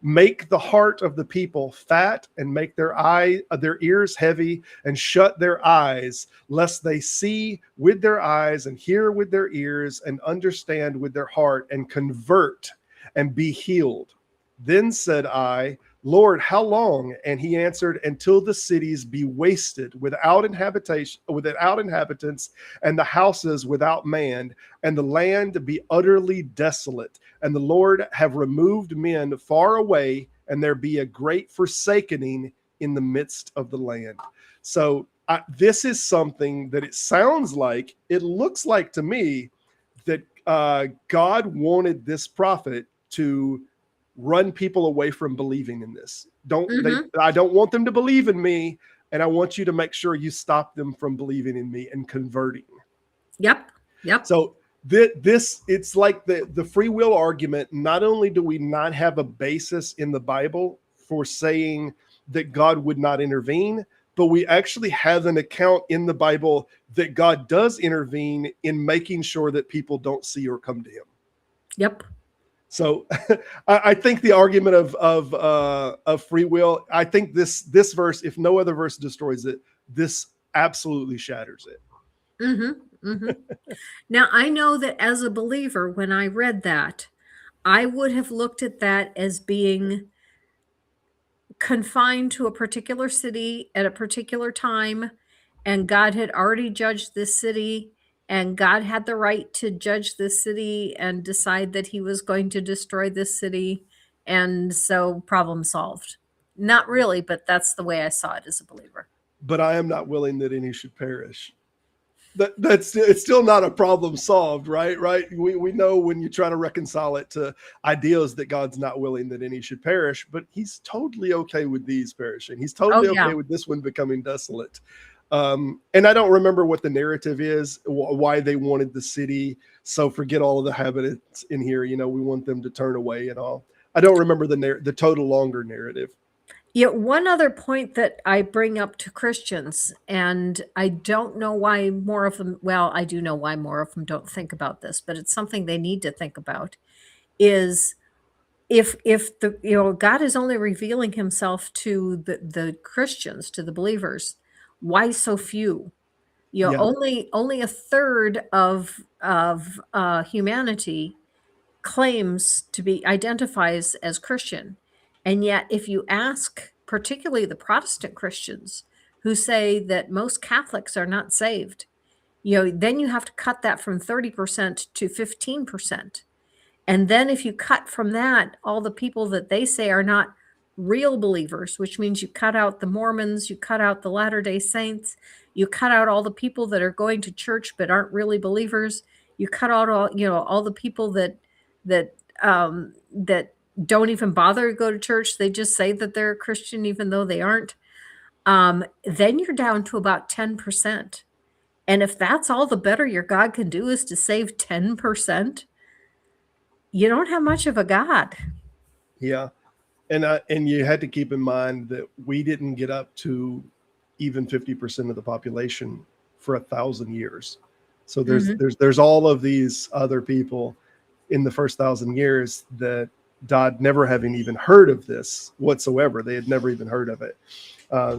Make the heart of the people fat, and make their ears heavy, and shut their eyes, lest they see with their eyes, and hear with their ears, and understand with their heart, and convert, and be healed." Then said I, "Lord, how long?" And he answered, "Until the cities be wasted without inhabitants, and the houses without man, and the land be utterly desolate, and the Lord have removed men far away, and there be a great forsakening in the midst of the land." So this is something that it looks like to me that God wanted this prophet to run people away from believing in this. I don't want them to believe in me, and I want you to make sure you stop them from believing in me and converting. Yep. So it's like the free will argument. Not only do we not have a basis in the Bible for saying that God would not intervene, but we actually have an account in the Bible that God does intervene in making sure that people don't see or come to him. Yep. So I think the argument of free will, I think this verse, if no other verse destroys it, this absolutely shatters it. Now, I know that as a believer, when I read that, I would have looked at that as being confined to a particular city at a particular time, and God had already judged this city, and God had the right to judge this city and decide that he was going to destroy this city, and so problem solved. Not really, but that's the way I saw it as a believer. But I am not willing that any should perish. It's still not a problem solved, right? We know when you try to reconcile it to ideas that God's not willing that any should perish, but he's totally okay with these perishing. He's totally okay with this one becoming desolate. And I don't remember what the narrative is, why they wanted the city. So forget all of the inhabitants in here. We want them to turn away and all. I don't remember the total longer narrative. Yeah, one other point that I bring up to Christians, and I don't know why more of them, well, I do know why more of them don't think about this, but it's something they need to think about, is if the God is only revealing himself to the Christians, to the believers, why so few? Yeah. Only a third of humanity claims to be identifies as Christian. And yet, if you ask, particularly the Protestant Christians who say that most Catholics are not saved, then you have to cut that from 30% to 15%. And then if you cut from that all the people that they say are not real believers, which means you cut out the Mormons, you cut out the Latter-day Saints, you cut out all the people that are going to church but aren't really believers, you cut out all the people that that don't even bother to go to church, they just say that they're a Christian even though they aren't. Then you're down to about 10%. And if that's all the better your God can do is to save 10%, you don't have much of a God. Yeah. And you had to keep in mind that we didn't get up to even 50% of the population for 1,000 years. So there's all of these other people in the first 1,000 years that died never having even heard of this whatsoever. They had never even heard of it.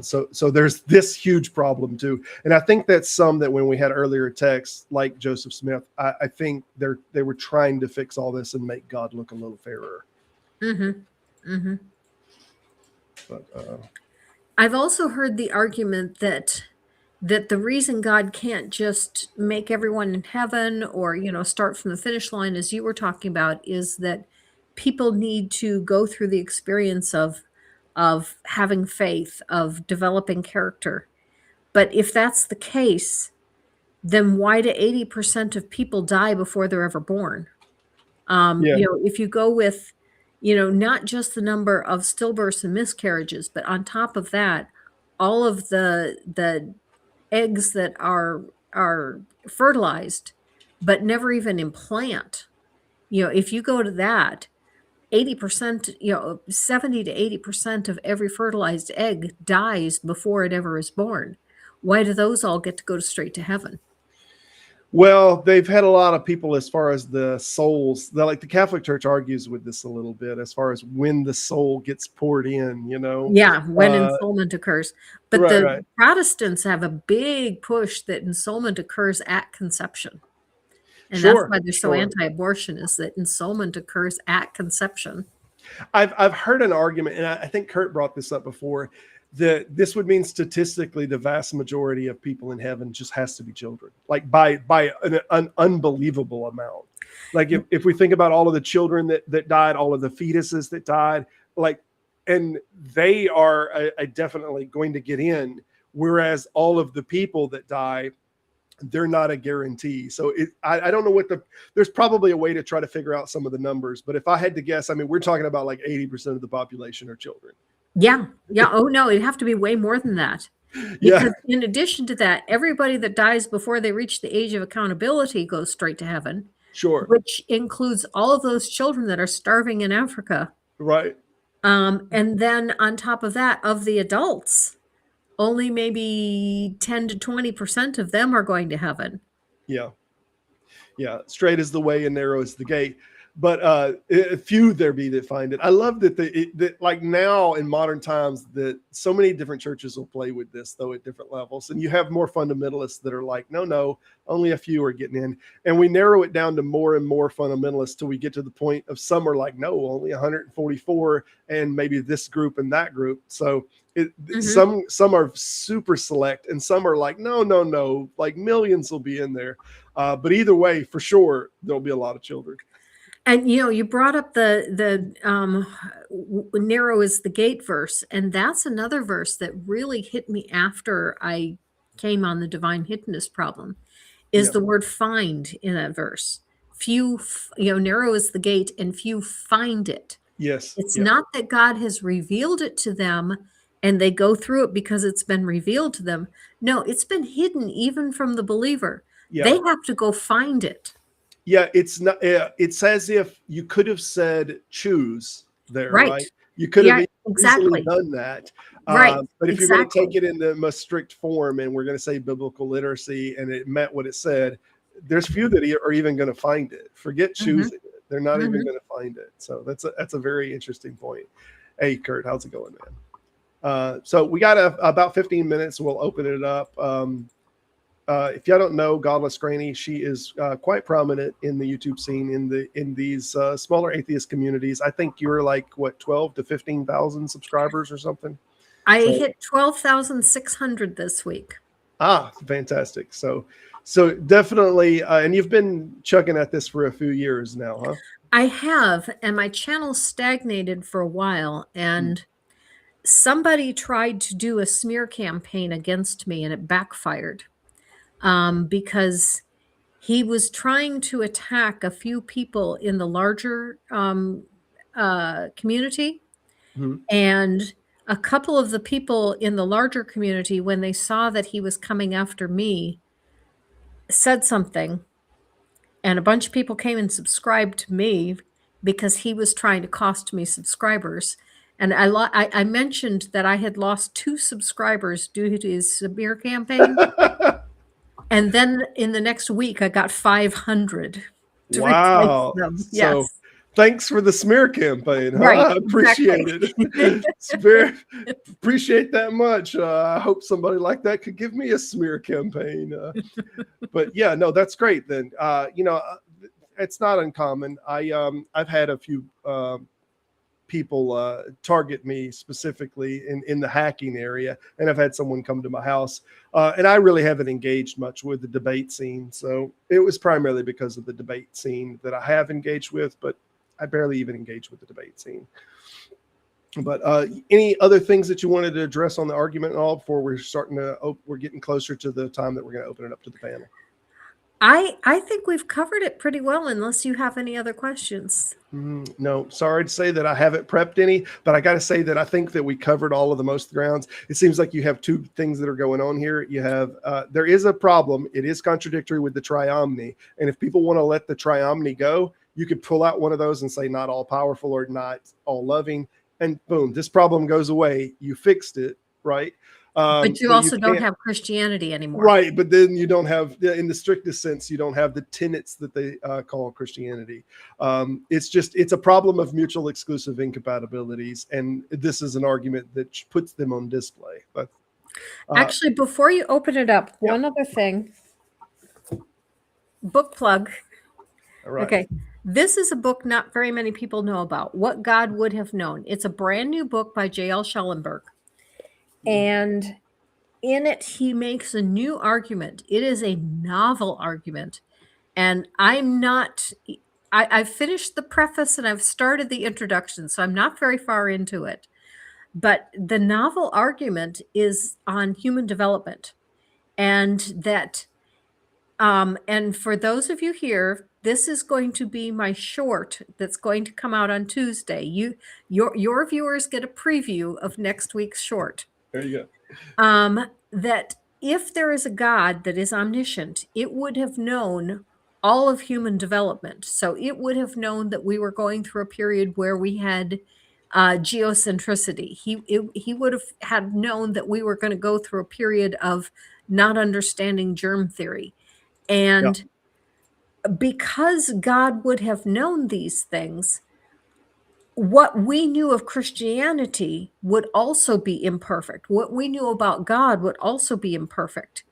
So there's this huge problem too. And I think that's some that when we had earlier texts like Joseph Smith, I think they were trying to fix all this and make God look a little fairer. Mm-hmm. Mm-hmm. But I've also heard the argument that the reason God can't just make everyone in heaven or start from the finish line, as you were talking about, is that people need to go through the experience of having faith, of developing character. But if that's the case, then why do 80% of people die before they're ever born? Yeah. If you go with, not just the number of stillbirths and miscarriages, but on top of that, all of the eggs that are fertilized, but never even implant. If you go to that, 80%, 70 to 80% of every fertilized egg dies before it ever is born. Why do those all get to go straight to heaven? Well, they've had a lot of people as far as the souls. Like the Catholic Church argues with this a little bit as far as when the soul gets poured in, Yeah, when ensoulment occurs. But right. Protestants have a big push that ensoulment occurs at conception. And Sure, that's why they're so anti-abortion, is that ensoulment occurs at conception. I've heard an argument, and I think Kurt brought this up before, that this would mean statistically the vast majority of people in heaven just has to be children, like by an unbelievable amount. Like if we think about all of the children that died, all of the fetuses that died, and they are definitely going to get in, whereas all of the people that die, they're not a guarantee. So I don't know there's probably a way to try to figure out some of the numbers, but if I had to guess, I mean, we're talking about like 80% of the population are children. Yeah. Oh no, it'd have to be way more than that. Because in addition to that, everybody that dies before they reach the age of accountability goes straight to heaven. Sure. Which includes all of those children that are starving in Africa. Right. And then on top of that, of the adults, only maybe 10 to 20% of them are going to heaven. Yeah. Straight is the way and narrow is the gate. But few there be that find it. I love that like now in modern times that so many different churches will play with this though at different levels. And you have more fundamentalists that are like, no, only a few are getting in. And we narrow it down to more and more fundamentalists till we get to the point of some are like, no, only 144 and maybe this group and that group. So some are super select and some are like, no, like millions will be in there. But either way, for sure, there'll be a lot of children. And you brought up the narrow is the gate verse, and that's another verse that really hit me after I came on the divine hiddenness problem, is the word find in that verse. Few, narrow is the gate and few find it. Yes. It's not that God has revealed it to them and they go through it because it's been revealed to them. No, it's been hidden even from the believer. Yeah. They have to go find it. Yeah, it's not. It's as if you could have said choose there, right? You could have easily Exactly. done that. Right. But if you're going to take Exactly. it in the most strict form, and we're going to say biblical literacy, and it meant what it said, there's few that are even going to find it. Forget Hmm. choosing it; they're not even Hmm. going to find it. So that's a very interesting point. Hey, Kurt, how's it going, man? So we got about 15 minutes. We'll open it up. If y'all don't know Godless Granny, she is quite prominent in the YouTube scene in these smaller atheist communities. I think you're like what 12 to 15,000 subscribers or something. I So hit 12,600 this week. fantastic. So definitely, and you've been chugging at this for a few years now, huh? I have, and my channel stagnated for a while, and somebody tried to do a smear campaign against me, and it backfired because he was trying to attack a few people in the larger community. Mhm. And a couple of the people in the larger community, when they saw that he was coming after me, said something. And a bunch of people came and subscribed to me because he was trying to cost me subscribers. And I mentioned that I had lost 2 subscribers due to his smear campaign. And then in the next week, I got 500 to replace Wow. them. So Yes. thanks for the smear campaign, Right. huh? I appreciate Exactly. it. It's very appreciate that much. I hope somebody like that could give me a smear campaign. But yeah, no, that's great. Then it's not uncommon. I've had a few people target me specifically in the hacking area, and I've had someone come to my house, and I really haven't engaged much with the debate scene. So it was primarily because of the debate scene that I have engaged with, but I barely even engage with the debate scene. But any other things that you wanted to address on the argument at all before we're starting to we're getting closer to the time that we're going to open it up to the panel? I think we've covered it pretty well, unless you have any other questions. No, sorry to say that I haven't prepped any, but I got to say that I think that we covered all of the most grounds. It seems like you have 2 things that are going on here. You have there is a problem. It is contradictory with the triomny, and if people want to let the triomny go, you could pull out one of those and say not all powerful or not all loving, and boom, this problem goes away. You fixed it, right? But you But you also don't can't. have Christianity anymore. Right, but then you don't have, in the strictest sense, you don't have the tenets that they call Christianity. It's a problem of mutual exclusive incompatibilities, and this is an argument that puts them on display. But Actually, before you open it up, yep. one other thing. Book plug. All right. Okay. This is a book not very many people know about. What God Would Have Known. It's a brand new book by J.L. Schellenberg. And in it, he makes a new argument. It is a novel argument. And I've finished the preface and I've started the introduction, so I'm not very far into it. But the novel argument is on human development. And that, and for those of you here, this is going to be my short that's going to come out on Tuesday. Your viewers get a preview of next week's short. There you go. That if there is a God that is omniscient, it would have known all of human development. So it would have known that we were going through a period where we had geocentricity. He would have had known that we were going to go through a period of not understanding germ theory. And because God would have known these things, what we knew of Christianity would also be imperfect. What we knew about God would also be imperfect.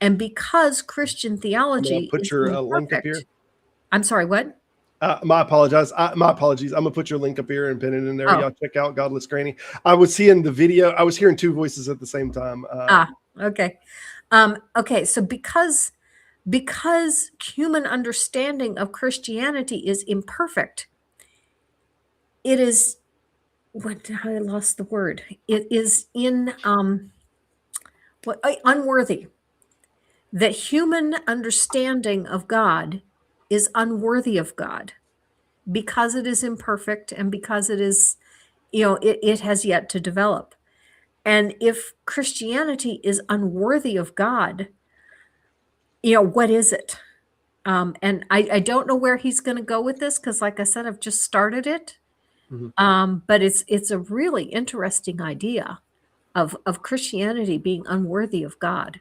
And because Christian theology Put is your imperfect, link up here. I'm sorry, what? My apologies. My apologies. I'm gonna put your link up here and pin it in there. Oh. Y'all check out Godless Granny. I was seeing the video. I was hearing 2 voices at the same time. Okay. Okay. So because human understanding of Christianity is imperfect, it is I lost the word. It is unworthy. That human understanding of God is unworthy of God because it is imperfect and because it is, it has yet to develop. And if Christianity is unworthy of God, what is it? And I don't know where he's going to go with this because, like I said, I've just started it. But it's a really interesting idea of Christianity being unworthy of God.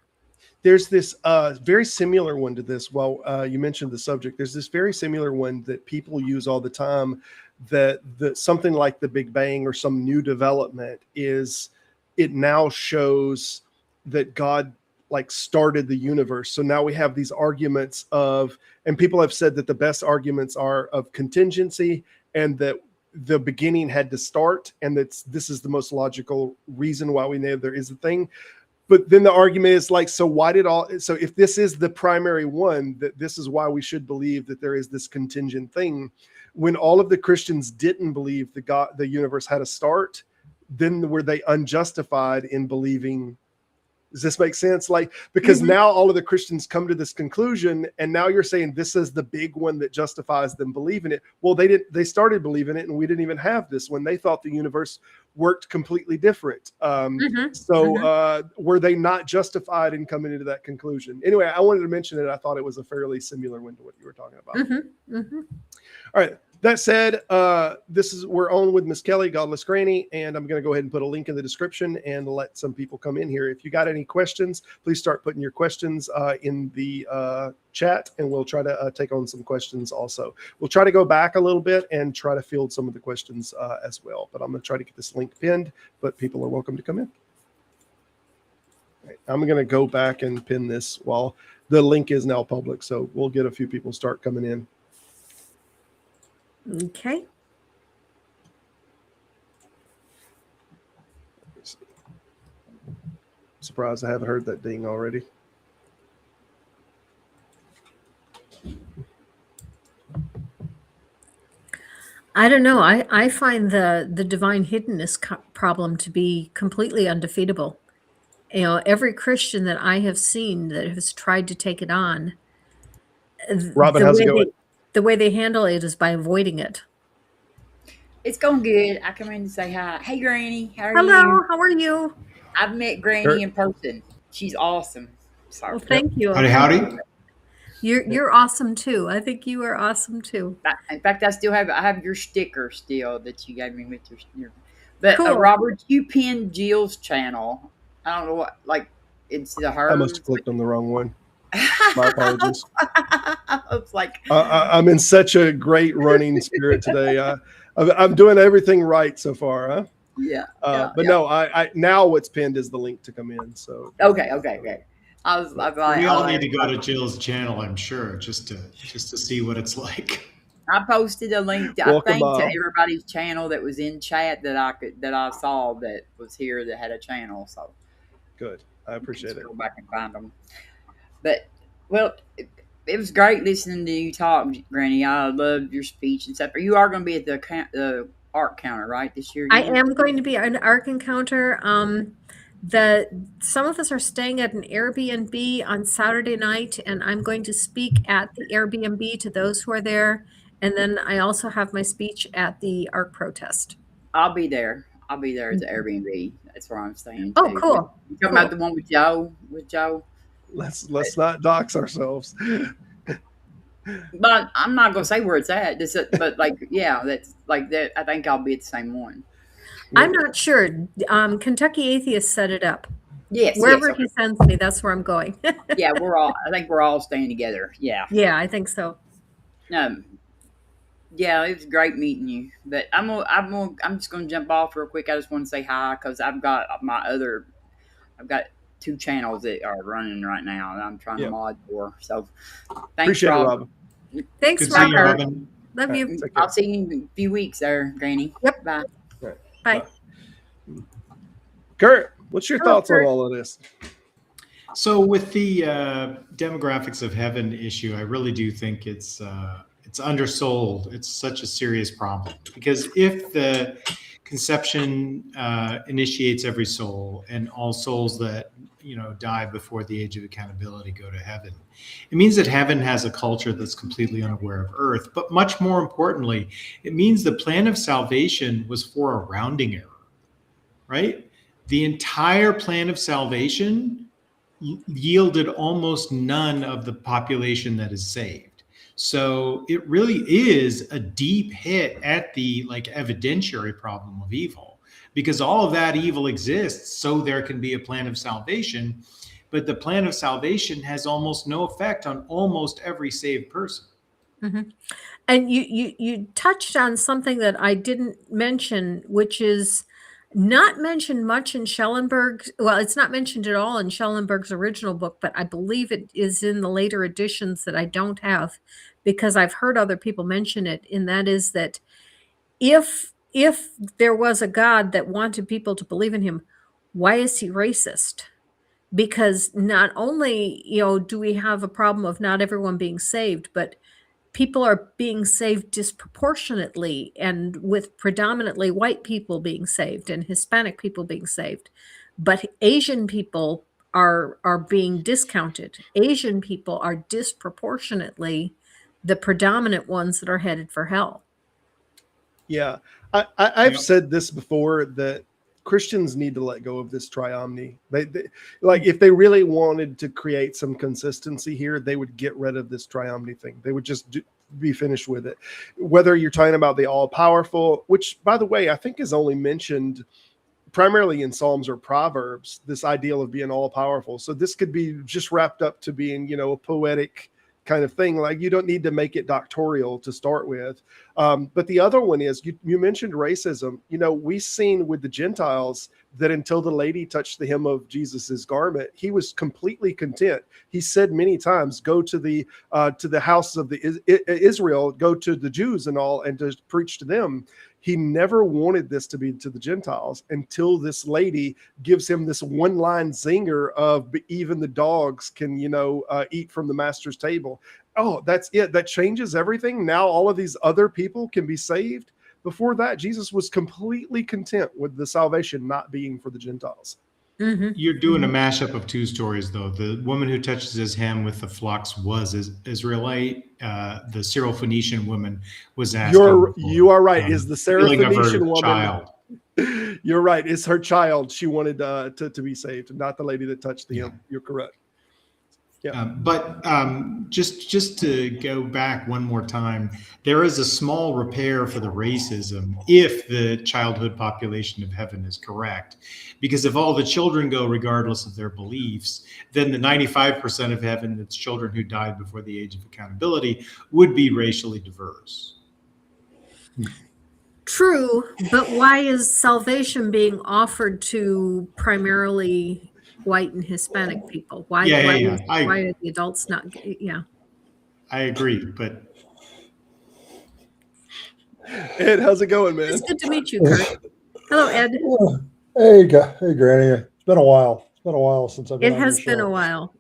There's this very similar one to this. While you mentioned the subject, there's this very similar one that people use all the time, that something like the Big Bang or some new development is, it now shows that God like started the universe. So now we have these arguments of, and people have said that the best arguments are of contingency, and that the beginning had to start, and this is the most logical reason why we know there is a thing. But then the argument is like, so if this is the primary one, that this is why we should believe that there is this contingent thing, when all of the Christians didn't believe the universe had a start, then were they unjustified in believing? Does this make sense? Like, because now all of the Christians come to this conclusion, and now you're saying this is the big one that justifies them believing it. Well, they started believing it, and we didn't even have this when they thought the universe worked completely different. Were they not justified in coming into that conclusion? Anyway, I wanted to mention it. I thought it was a fairly similar one to what you were talking about. All right. That said, we're on with Miss Kelly, Godless Granny, and I'm going to go ahead and put a link in the description and let some people come in here. If you got any questions, please start putting your questions in the chat, and we'll try to take on some questions also. We'll try to go back a little bit and try to field some of the questions as well. But I'm going to try to get this link pinned, but people are welcome to come in. All right, I'm going to go back and pin this while the link is now public, so we'll get a few people start coming in. Okay. Surprised I haven't heard that ding already. I don't know. I find the divine hiddenness problem to be completely undefeatable. You know, every Christian that I have seen that has tried to take it on, Robin, how's it going? The way they handle it is by avoiding it. It's going good. I come in to say hi. Hey, Granny. How are you? Hello. How are you? I've met Granny in person. She's awesome. Sorry. Well, thank you. Howdy. You're awesome too. I think you are awesome too. In fact, I have your sticker still that you gave me with your. But Cool. Robert, you pinned Jill's channel. I don't know what, like, it's the her. I must have clicked on the wrong one. My apologies. It's like I'm in such a great running spirit today. I'm doing everything right so far, huh? Yeah. No, I now what's pinned is the link to come in. So Okay. I was We all need to go to Jill's channel, I'm sure, just to see what it's like. I posted a link, to everybody's channel that was in chat that I saw that was here that had a channel. So good. I appreciate it. Go back and find them. But it was great listening to you talk, Granny. I loved your speech and stuff. You are going to be at the Ark Counter, right, this year? I am going to be at an Ark Encounter. Some of us are staying at an Airbnb on Saturday night, and I'm going to speak at the Airbnb to those who are there. And then I also have my speech at the Ark protest. I'll be there. At the Airbnb. That's where I'm staying. Oh, cool. You talking about the one with Joe? Let's not dox ourselves. But I'm not gonna say where it's at. But that's like that. I think I'll be at the same one. I'm not sure. Kentucky Atheist set it up. Yes. Wherever he sends me, that's where I'm going. Yeah, I think we're all staying together. Yeah. Yeah, I think so. Yeah, it was great meeting you. But I'm just gonna jump off real quick. I just want to say hi because I've got 2 channels that are running right now that I'm trying to mod for. So thanks, Appreciate Rob. it, Robin. Thanks, Good seeing you, Robert. Robin. Love you. I'll see you in a few weeks there, Granny. Yep. Bye. Bye. Kurt, what's your thoughts on Kurt. all of this? So with the demographics of heaven issue, I really do think it's undersold. It's such a serious problem because if the conception initiates every soul, and all souls that die before the age of accountability go to heaven, it means that heaven has a culture that's completely unaware of earth. But much more importantly, it means the plan of salvation was for a rounding error, right? The entire plan of salvation yielded almost none of the population that is saved. So it really is a deep hit at the like evidentiary problem of evil, because all of that evil exists so there can be a plan of salvation, but the plan of salvation has almost no effect on almost every saved person. Mhm. And you touched on something that I didn't mention, which is not mentioned much in Schellenberg. Well, it's not mentioned at all in Schellenberg's original book, but I believe it is in the later editions that I don't have, because I've heard other people mention it, and that is that if there was a God that wanted people to believe in him, why is he racist? Because not only, do we have a problem of not everyone being saved, but people are being saved disproportionately, and with predominantly white people being saved and Hispanic people being saved. But Asian people are being discounted. Asian people are disproportionately the predominant ones that are headed for hell. Yeah, I've Yep. said this before, that Christians need to let go of this triomny. They like, if they really wanted to create some consistency here, they would get rid of this triomny thing. They would just be finished with it. Whether you're talking about the all-powerful, which, by the way, I think is only mentioned primarily in Psalms or Proverbs, this ideal of being all-powerful. So this could be just wrapped up to being, a poetic kind of thing. Like, you don't need to make it doctorial to start with. But the other one is, you mentioned racism. We've seen with the Gentiles that until the lady touched the hem of Jesus's garment, he was completely content. He said many times, go to the house of the Israel, go to the Jews and all, and to preach to them. He never wanted this to be to the Gentiles until this lady gives him this one-line zinger of, even the dogs can, eat from the master's table. Oh, that's it. That changes everything. Now all of these other people can be saved. Before that, Jesus was completely content with the salvation not being for the Gentiles. Mhm. You're doing a mashup of two stories, though. The woman who touches his hem with the flocks was Israelite. The Syrophoenician woman was asking. You are right. Is the healing of her Syrophoenician woman? child. You're right. It's her child. She wanted to be saved, not the lady that touched the hem. You're correct. Yeah. But just to go back one more time, there is a small repair for the racism if the childhood population of heaven is correct. Because if all the children go regardless of their beliefs, then the 95% of heaven that's children who died before the age of accountability would be racially diverse. True, but why is salvation being offered to primarily white and Hispanic people? Why are the adults not? Yeah, I agree, but Ed, how's it going, man? it's good to meet you, Kurt. Hello, Ed. Hey, Granny. It's been a while. It's been a while since I've been. It has been a while.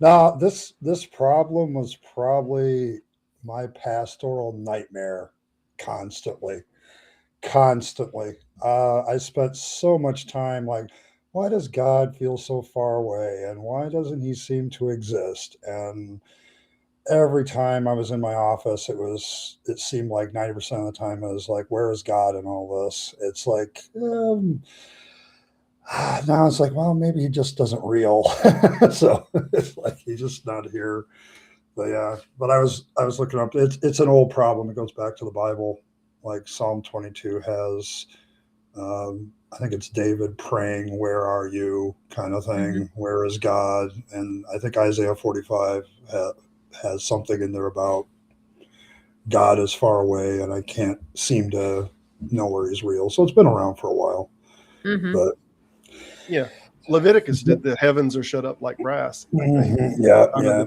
Now, this problem was probably my pastoral nightmare constantly. I spent so much time like, why does God feel so far away? And why doesn't he seem to exist? And every time I was in my office, it seemed like 90% of the time I was like, where is God in all this? It's like, now it's like, well, maybe he just doesn't reel. So it's like, he's just not here. But yeah, but I was looking up, it's an old problem. It goes back to the Bible. Like Psalm 22 has, I think it's David praying, where are you, kind of thing. Mm-hmm. Where is God? And I think Isaiah 45 has something in there about God is far away and I can't seem to know where he's real. So it's been around for a while. Mm-hmm. But yeah, Leviticus did the heavens are shut up like brass. Mm-hmm.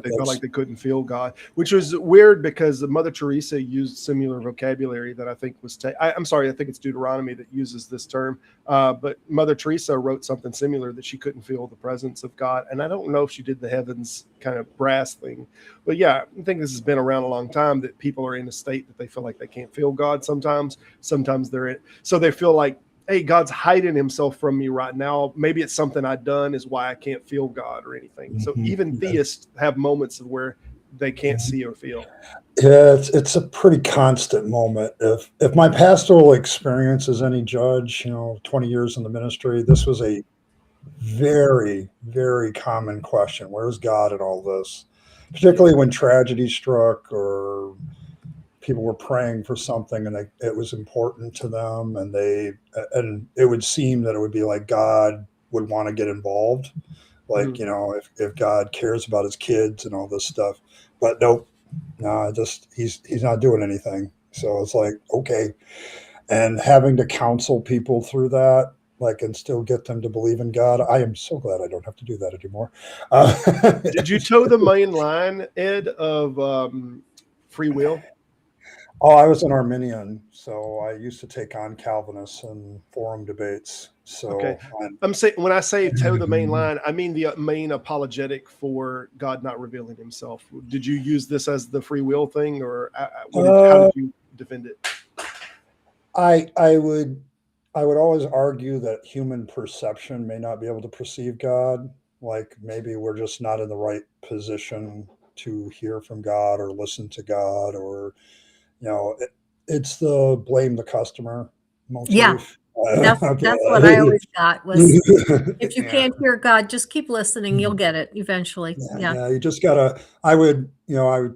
They felt like they couldn't feel God, which was weird because Mother Teresa used similar vocabulary that I think was. I'm sorry, I think it's Deuteronomy that uses this term. But Mother Teresa wrote something similar, that she couldn't feel the presence of God, and I don't know if she did the heavens kind of brass thing. But yeah, I think this has been around a long time, that people are in a state that they feel like they can't feel God sometimes. Sometimes they're in, so they feel like, hey, God's hiding himself from me right now. Maybe it's something I've done is why I can't feel God or anything. So even theists have moments of where they can't see or feel. Yeah, it's a pretty constant moment. If my pastoral experience is any judge, 20 years in the ministry, this was a very, very common question. Where's God in all this? particularly when tragedy struck or people were praying for something and it was important to them, and it would seem that it would be like God would want to get involved, like if God cares about his kids and all this stuff, but nope, no, just he's not doing anything. So it's like, okay, and having to counsel people through that, like, and still get them to believe in God. I am so glad I don't have to do that anymore. Did you toe the main line, Ed, of free will? Oh, I was an Arminian, so I used to take on Calvinists and forum debates. So Okay. I'm saying, when I say toe the main line, I mean the main apologetic for God not revealing himself. Did you use this as the free will thing, or how did you defend it? I would always argue that human perception may not be able to perceive God. Like maybe we're just not in the right position to hear from God or listen to God, or it's the blame the customer motif. Yeah. That's what I always got was, if you can't hear God, just keep listening. You'll get it eventually. Yeah. You just gotta. I would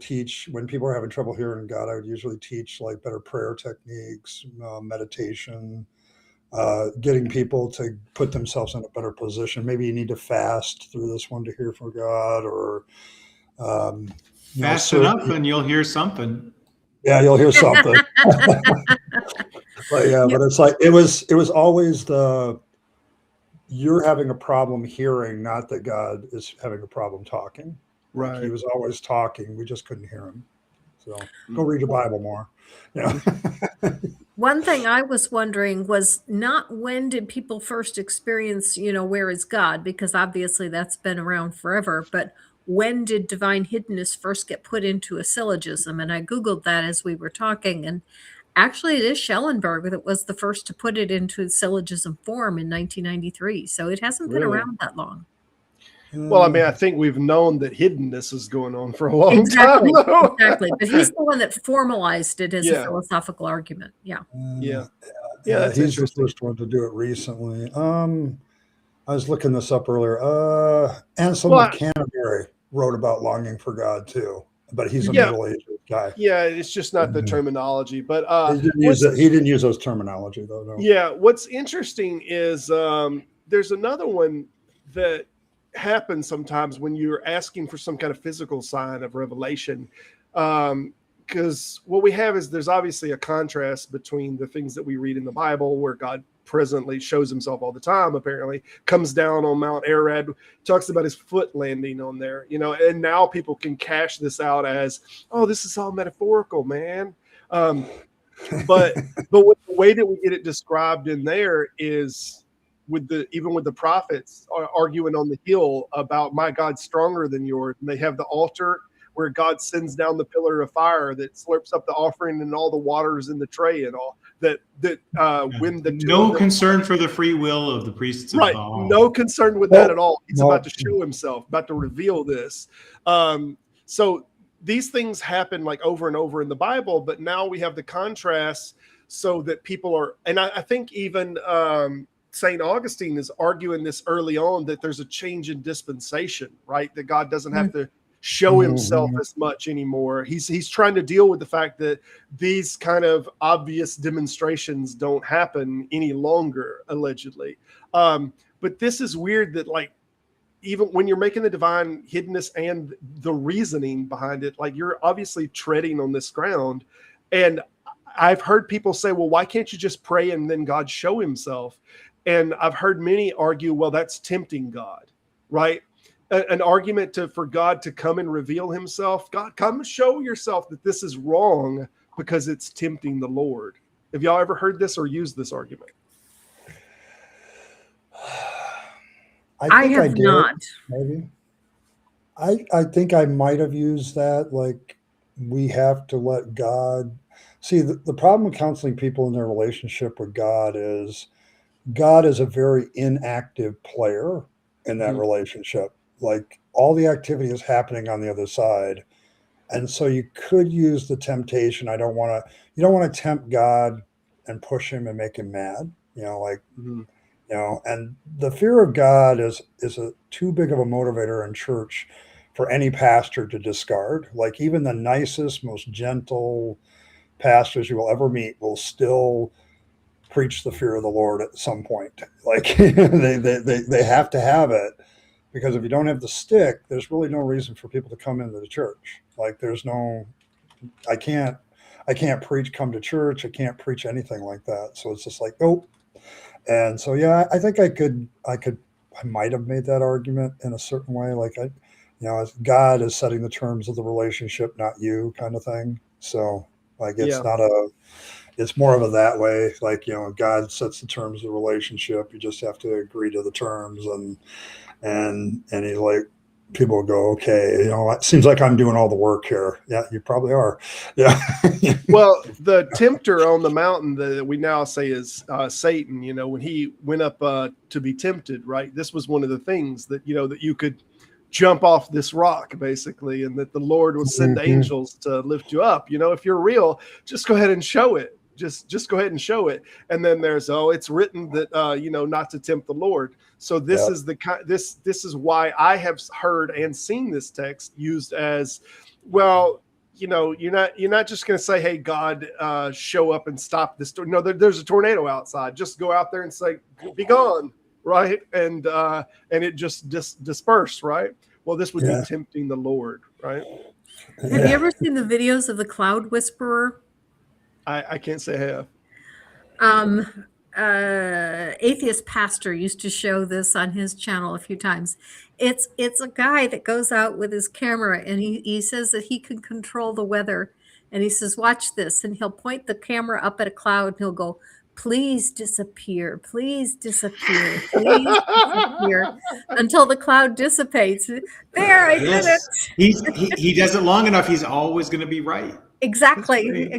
teach when people are having trouble hearing God. I would usually teach like better prayer techniques, meditation, getting people to put themselves in a better position. Maybe you need to fast through this one to hear from God, or fast enough and you'll hear something. Yeah, you'll hear something. But but it's like it was always you're having a problem hearing, not that God is having a problem talking. Right. Like he was always talking. We just couldn't hear him. So go read your Bible more. One thing I was wondering was not when did people first experience, where is God? Because obviously that's been around forever, but when did divine hiddenness first get put into a syllogism? And I Googled that as we were talking, and actually it is Schellenberg that was the first to put it into syllogism form in 1993. So it hasn't been around that long. Well, I mean, I think we've known that hiddenness is going on for a long time. Exactly. But he's the one that formalized it as a philosophical argument. Yeah. That's he's the first one to do it recently. I was looking this up earlier. Anselm of Canterbury wrote about longing for God too, but he's a middle-aged guy. Yeah, it's just not the terminology. But he didn't use those terminology though. No. Yeah, what's interesting is there's another one that happens sometimes when you're asking for some kind of physical sign of revelation. Because what we have is there's obviously a contrast between the things that we read in the Bible, where God presently shows himself all the time, apparently comes down on Mount Ararat, talks about his foot landing on there, and now people can cash this out as, oh, this is all metaphorical, man. But the way that we get it described in there is even with the prophets arguing on the hill about my God's stronger than yours, and they have the altar where God sends down the pillar of fire that slurps up the offering and all the waters in the tray and all that. When the no concern for the free will of the priests of Baal. No concern with that at all. He's about to show himself, about to reveal this. So these things happen like over and over in the Bible, but now we have the contrast so that people are, and I think even St. Augustine is arguing this early on, that there's a change in dispensation, right? That God doesn't have to show himself as much anymore. He's trying to deal with the fact that these kind of obvious demonstrations don't happen any longer, allegedly. But this is weird that, like, even when you're making the divine hiddenness and the reasoning behind it, like, you're obviously treading on this ground. And I've heard people say, well, why can't you just pray and then God show himself? And I've heard many argue, well, that's tempting God, right? An argument for God to come and reveal himself. God, come show yourself that this is wrong because it's tempting the Lord. Have y'all ever heard this or used this argument? I have not. Maybe. I think I might have used that. Like, we have to let God see. The problem with counseling people in their relationship with God is a very inactive player in that relationship. Like, all the activity is happening on the other side. And so you could use the temptation. You don't want to tempt God and push him and make him mad, and the fear of God is too big of a motivator in church for any pastor to discard. Like even the nicest, most gentle pastors you will ever meet will still preach the fear of the Lord at some point. Like they have to have it, because if you don't have the stick, there's really no reason for people to come into the church. Like there's no, I can't preach, come to church. I can't preach anything like that. So it's just like, nope. And so, yeah, I think I might have made that argument in a certain way. Like as God is setting the terms of the relationship, not you, kind of thing. So like, it's not it's more of a that way. Like, God sets the terms of the relationship. You just have to agree to the terms, and he's like, people go, okay, it seems like I'm doing all the work here. Yeah, you probably are. Yeah. Well, the tempter on the mountain that we now say is Satan, when he went up to be tempted, right? This was one of the things that, that you could jump off this rock, basically, and that the Lord will send angels to lift you up. If you're real, just go ahead and show it. Just go ahead and show it. And then there's, it's written that, not to tempt the Lord. So this is this is why I have heard and seen this text used as, well, you're not just going to say, hey, God, show up and stop this. No, there's a tornado outside. Just go out there and say, be gone. Right. And it just disperse. Right. Well, this would be tempting the Lord. Right. Have you ever seen the videos of the cloud whisperer? I can't say I have. Atheist pastor used to show this on his channel a few times. It's a guy that goes out with his camera, and he says that he can control the weather. And he says, watch this. And he'll point the camera up at a cloud, and he'll go, please disappear, please disappear, please disappear, until the cloud dissipates. There, I did it. He does it long enough, he's always going to be right. Exactly.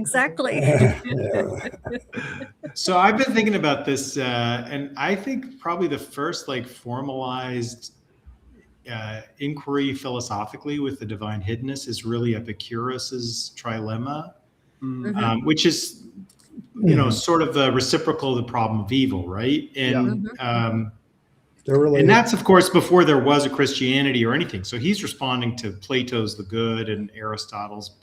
So I've been thinking about this, and I think probably the first formalized inquiry philosophically with the divine hiddenness is really Epicurus's trilemma, which is sort of the reciprocal of the problem of evil, right? And and that's of course before there was a Christianity or anything. So he's responding to Plato's The Good and Aristotle's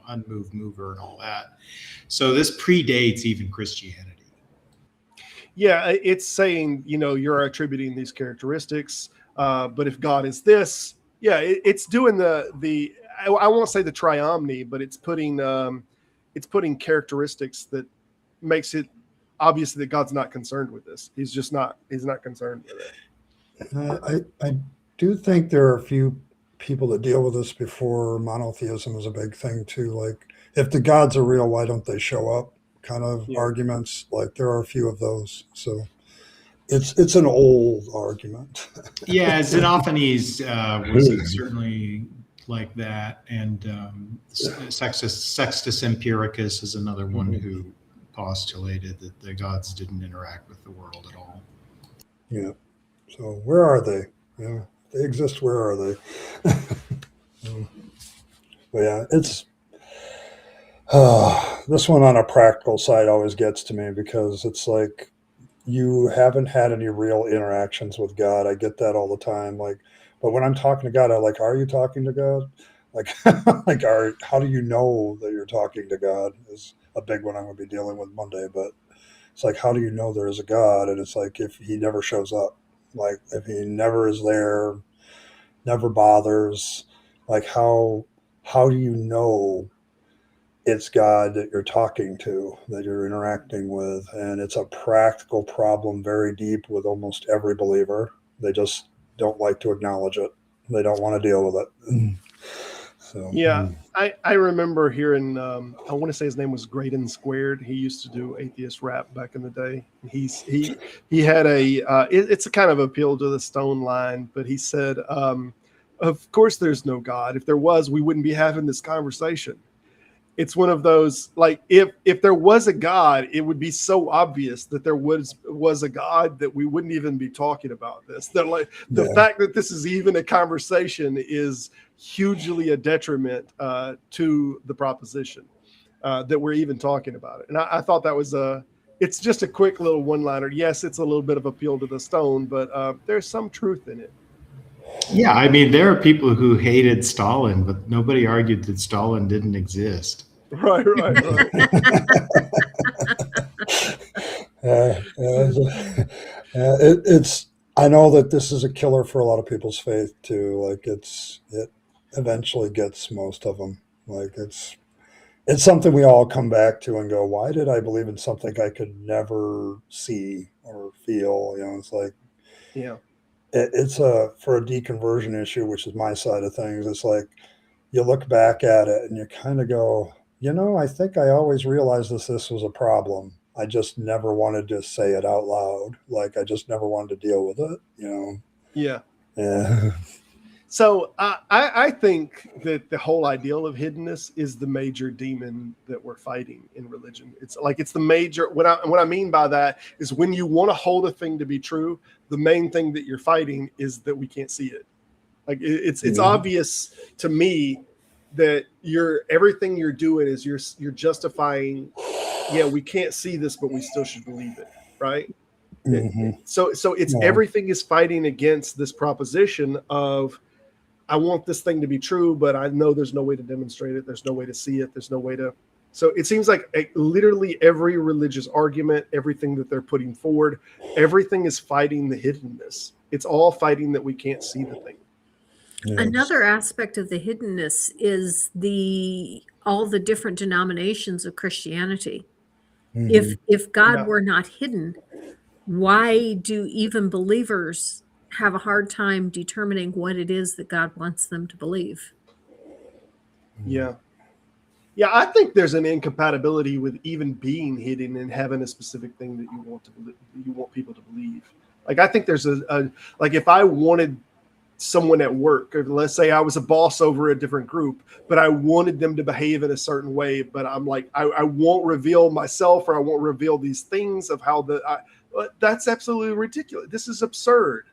unmoved mover and all that. So this predates even Christianity. Yeah, it's saying, you're attributing these characteristics, but if God is this, it's doing the I won't say the triomny, but it's putting characteristics that makes it obvious that God's not concerned with this. He's not concerned with it. I do think there are a few people that deal with this before monotheism was a big thing too. Like, if the gods are real, why don't they show up? Kind of arguments. Like, there are a few of those. So it's an old argument. Yeah, Xenophanes was certainly like that, and Sextus Empiricus is another one who postulated that the gods didn't interact with the world at all. Yeah. So where are they? Yeah. They exist. Where are they? But yeah, it's this one on a practical side always gets to me, because it's like, you haven't had any real interactions with God. I get that all the time. Like, but when I'm talking to God, I'm like, are you talking to God? Like, how do you know that you're talking to God is a big one I'm going to be dealing with Monday. But it's like, how do you know there is a God? And it's like, if he never shows up, like if he never is there, never bothers, like how do you know it's God that you're talking to, that you're interacting with? And it's a practical problem, very deep with almost every believer. They just don't like to acknowledge it. They don't want to deal with it. So yeah, I remember hearing, I want to say his name was Graydon Squared. He used to do atheist rap back in the day. He had it's a kind of appeal to the stone line, but he said, of course there's no God. If there was, we wouldn't be having this conversation. It's one of those, like, if there was a God, it would be so obvious that there was a God that we wouldn't even be talking about this. That, like, the fact that this is even a conversation is hugely a detriment to the proposition that we're even talking about it. And I thought that was it's just a quick little one-liner. Yes, it's a little bit of appeal to the stone, but there's some truth in it. Yeah, I mean, there are people who hated Stalin, but nobody argued that Stalin didn't exist. Right. It's. I know that this is a killer for a lot of people's faith too. Like it eventually gets most of them. Like it's something we all come back to and go, why did I believe in something I could never see or feel? You know, it's like, Yeah. it's for a deconversion issue, which is my side of things. It's like you look back at it and you kind of go, I think I always realized this was a problem. I just never wanted to say it out loud. Like I just never wanted to deal with it. Yeah. Yeah. So I think that the whole ideal of hiddenness is the major demon that we're fighting in religion. It's like it's the major. What I mean by that is when you want to hold a thing to be true, the main thing that you're fighting is that we can't see it. Like it's obvious to me that everything you're doing is you're justifying. Yeah, we can't see this, but we still should believe it, right? Mm-hmm. So it's everything is fighting against this proposition of I want this thing to be true, but I know there's no way to demonstrate it. There's no way to see it. There's no way to. So it seems like literally every religious argument, everything that they're putting forward, everything is fighting the hiddenness. It's all fighting that we can't see the thing. Yes. Another aspect of the hiddenness is all the different denominations of Christianity. Mm-hmm. If God were not hidden, why do even believers have a hard time determining what it is that God wants them to believe? Yeah. Yeah, I think there's an incompatibility with even being hidden and having a specific thing that you want to believe, you want people to believe. Like I think there's like if I wanted someone at work, or let's say I was a boss over a different group, but I wanted them to behave in a certain way, but I'm like, I won't reveal myself, or I won't reveal these things of how that's absolutely ridiculous. This is absurd.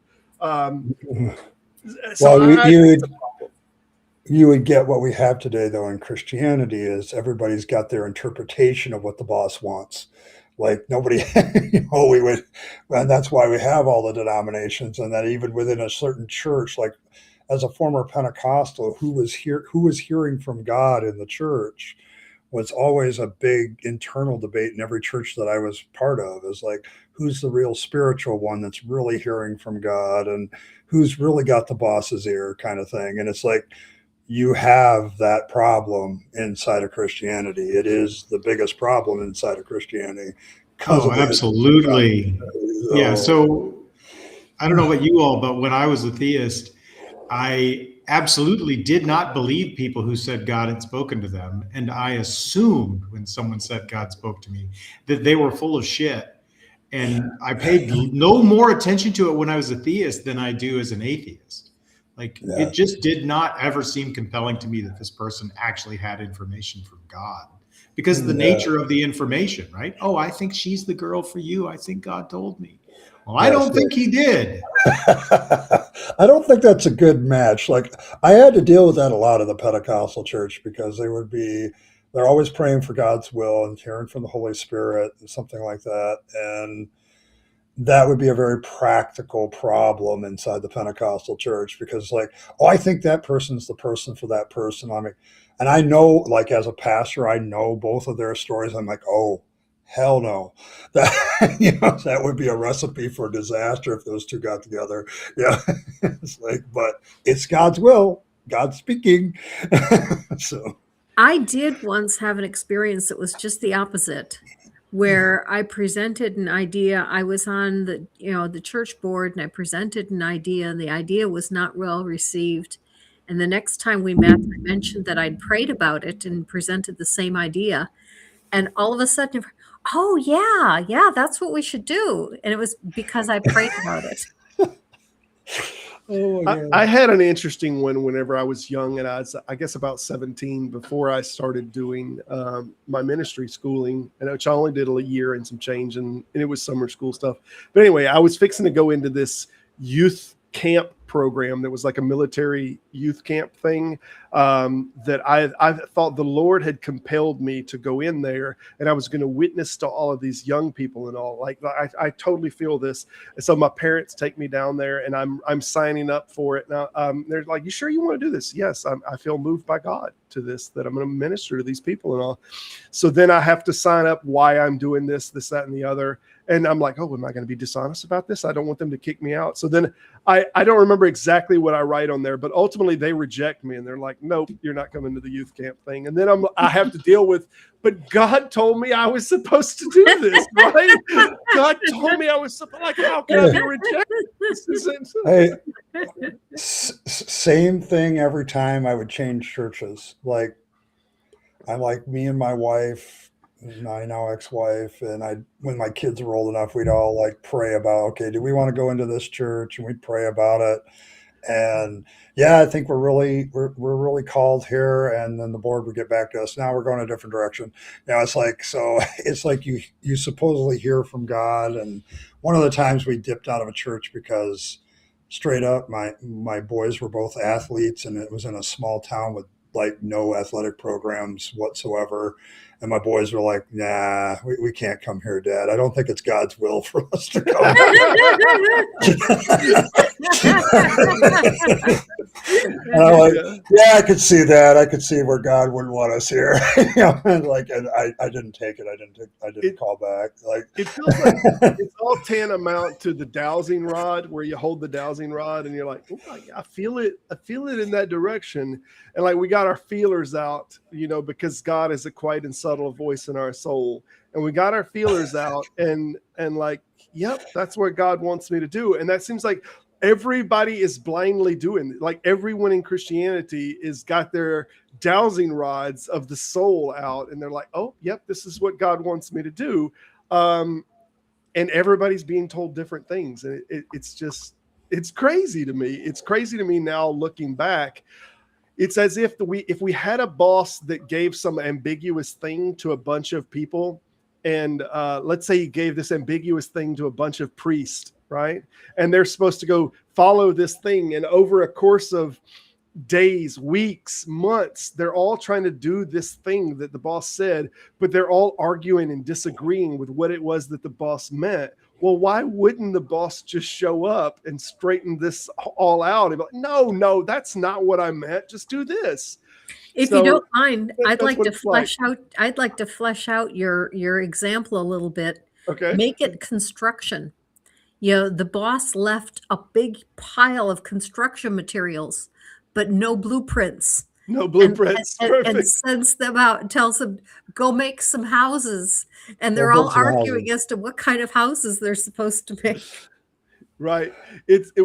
You would get what we have today, though, in Christianity is everybody's got their interpretation of what the boss wants. Like nobody, and that's why we have all the denominations, and that even within a certain church, like as a former Pentecostal who was hearing from God in the church, was always a big internal debate in every church that I was part of. Is like, who's the real spiritual one that's really hearing from God, and who's really got the boss's ear, kind of thing. And it's like, you have that problem inside of Christianity. It is the biggest problem inside of Christianity. Oh, absolutely. Yeah. So I don't know about you all, but when I was a theist, I absolutely did not believe people who said God had spoken to them. And I assumed when someone said God spoke to me that they were full of shit. And I paid no more attention to it when I was a theist than I do as an atheist. Like it just did not ever seem compelling to me that this person actually had information from God, because of the nature of the information, right? Oh, I think she's the girl for you. I think God told me. Well, I don't think he did. I don't think that's a good match. Like I had to deal with that a lot in the Pentecostal church, because they're always praying for God's will and hearing from the Holy Spirit and something like that. And that would be a very practical problem inside the Pentecostal church, because like, oh, I think that person's the person for that person. I mean, and I know, like as a pastor, I know both of their stories. I'm like, oh, hell no. That, that would be a recipe for disaster if those two got together. Yeah. It's like, but it's God's will, God's speaking. So I did once have an experience that was just the opposite, where I presented an idea. I was on the church board, and I presented an idea, and the idea was not well received. And the next time we met, I mentioned that I'd prayed about it and presented the same idea. And all of a sudden, oh yeah, that's what we should do. And it was because I prayed about it. I had an interesting one whenever I was young, and I guess about 17, before I started doing my ministry schooling, and which I only did a year and some change, and it was summer school stuff. But anyway, I was fixing to go into this youth camp program that was like a military youth camp thing, that I thought the Lord had compelled me to go in there, and I was going to witness to all of these young people and all. Like I totally feel this. And so my parents take me down there, and I'm signing up for it now. They're like, "You sure you want to do this?" Yes, I feel moved by God to this, that I'm going to minister to these people and all. So then I have to sign up why I'm doing this, that, and the other. And I'm like, oh, am I going to be dishonest about this? I don't want them to kick me out. So then I don't remember exactly what I write on there, but ultimately they reject me and they're like, nope, you're not coming to the youth camp thing. And then I have to deal with, but God told me I was supposed to do this, right? God told me I was supposed, like, how can I be rejected? This isn't. Hey, same thing every time I would change churches. Like, I'm like, me and my wife, my now ex-wife, and when my kids were old enough, we'd all like pray about, okay, do we want to go into this church? And we'd pray about it. And yeah, I think we're really called here. And then the board would get back to us. Now we're going a different direction. It's like, so it's like you supposedly hear from God. And one of the times we dipped out of a church because straight up, my boys were both athletes, and it was in a small town with like no athletic programs whatsoever. And my boys were like, nah, we can't come here, Dad. I don't think it's God's will for us to come. And I'm like, yeah, I could see that. I could see where God wouldn't want us here. And I didn't take it. I didn't call back. Like, it feels like it's all tantamount to the dowsing rod, where you hold the dowsing rod and you're like, oh, I feel it in that direction. And like, we got our feelers out, because God is a quiet and subtle voice in our soul. And we got our feelers out and like, yep, that's what God wants me to do. And that seems like everybody is blindly doing it. Like, everyone in Christianity is got their dowsing rods of the soul out, and they're like, oh, yep, this is what God wants me to do. And everybody's being told different things. And it's crazy to me. It's crazy to me now looking back. It's as if we had a boss that gave some ambiguous thing to a bunch of people, and let's say he gave this ambiguous thing to a bunch of priests, right? And they're supposed to go follow this thing, and over a course of days, weeks, months, they're all trying to do this thing that the boss said, but they're all arguing and disagreeing with what it was that the boss meant. Well, why wouldn't the boss just show up and straighten this all out? And be like, no, that's not what I meant. Just do this. If you don't mind, I'd like to flesh out your example a little bit. Okay. Make it construction. The boss left a big pile of construction materials, but no blueprints. No blueprints. And sends them out and tells them, go make some houses. And they're all arguing as to what kind of houses they're supposed to make. Right.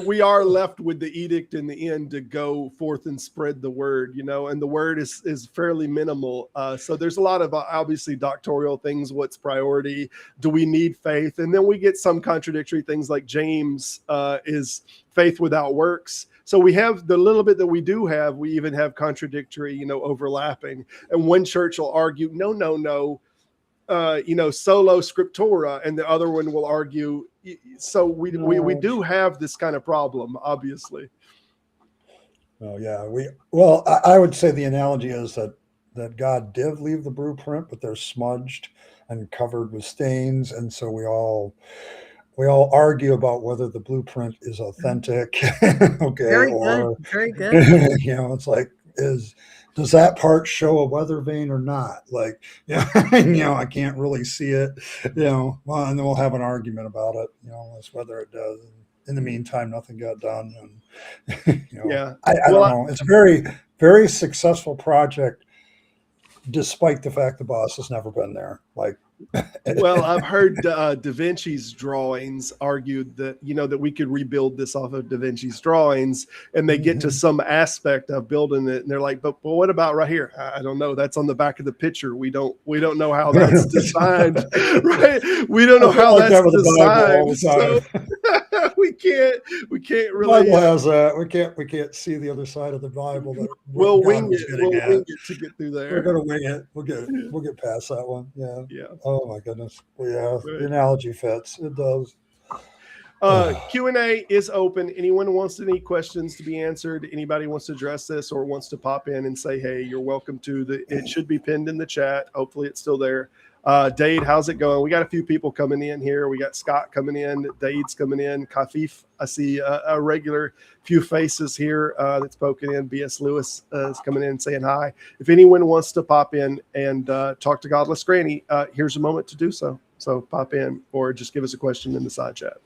We are left with the edict in the end to go forth and spread the word, and the word is fairly minimal. So there's a lot of obviously doctrinal things. What's priority? Do we need faith? And then we get some contradictory things like James is faith without works. So we have the little bit that we do have. We even have contradictory, overlapping. And one church will argue, no, solo scriptura, and the other one will argue. So we do have this kind of problem, obviously. Well, yeah, I would say the analogy is that God did leave the blueprint, but they're smudged and covered with stains, and so we all argue about whether the blueprint is authentic. Okay, very good. It's like, does that part show a weather vane or not? Like, I can't really see it, well, and then we'll have an argument about it, as whether it does. In the meantime, nothing got done. And, yeah, I don't know. It's a very, very successful project, despite the fact the boss has never been there. Like, well, I've heard Da Vinci's drawings argued that, that we could rebuild this off of Da Vinci's drawings, and they get to some aspect of building it, and they're like, but what about right here? I don't know. That's on the back of the picture. We don't know how that's designed, right? We don't know how that's designed. So we can't really. The Bible has that. We can't see the other side of the Bible. We'll wing it to get through there. We're gonna wing it. We'll get past that one. Yeah. Yeah. Oh my goodness. Yeah. The analogy fits. It does. Q&A is open. Anyone wants any questions to be answered, anybody wants to address this or wants to pop in and say, hey, you're welcome to. It should be pinned in the chat. Hopefully it's still there. Dade, how's it going? We got a few people coming in here. We got Scott coming in. Dade's coming in. Kafif, I see a regular few faces here that's poking in. B.S. Lewis is coming in and saying hi. If anyone wants to pop in and talk to Godless Granny, here's a moment to do so. So pop in or just give us a question in the side chat.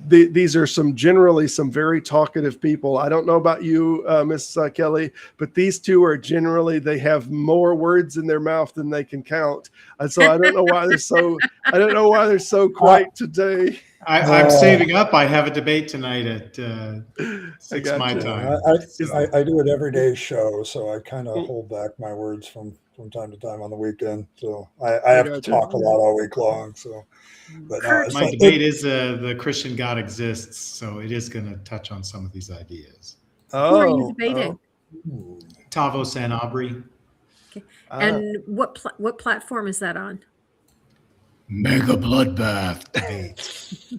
These are generally some very talkative people. I don't know about you, Miss Kelly, but these two are generally, they have more words in their mouth than they can count. And so I don't know why they're so quiet today. I'm saving up. I have a debate tonight at 6 my time. I do an everyday show, so I kind of hold back my words from time to time on the weekend. So I have to talk a lot all week long. So, but my debate is the Christian God exists, so it is going to touch on some of these ideas. Who are you debating? Tavos and Aubrey. Okay. And what platform is that on? Mega Bloodbath Debates.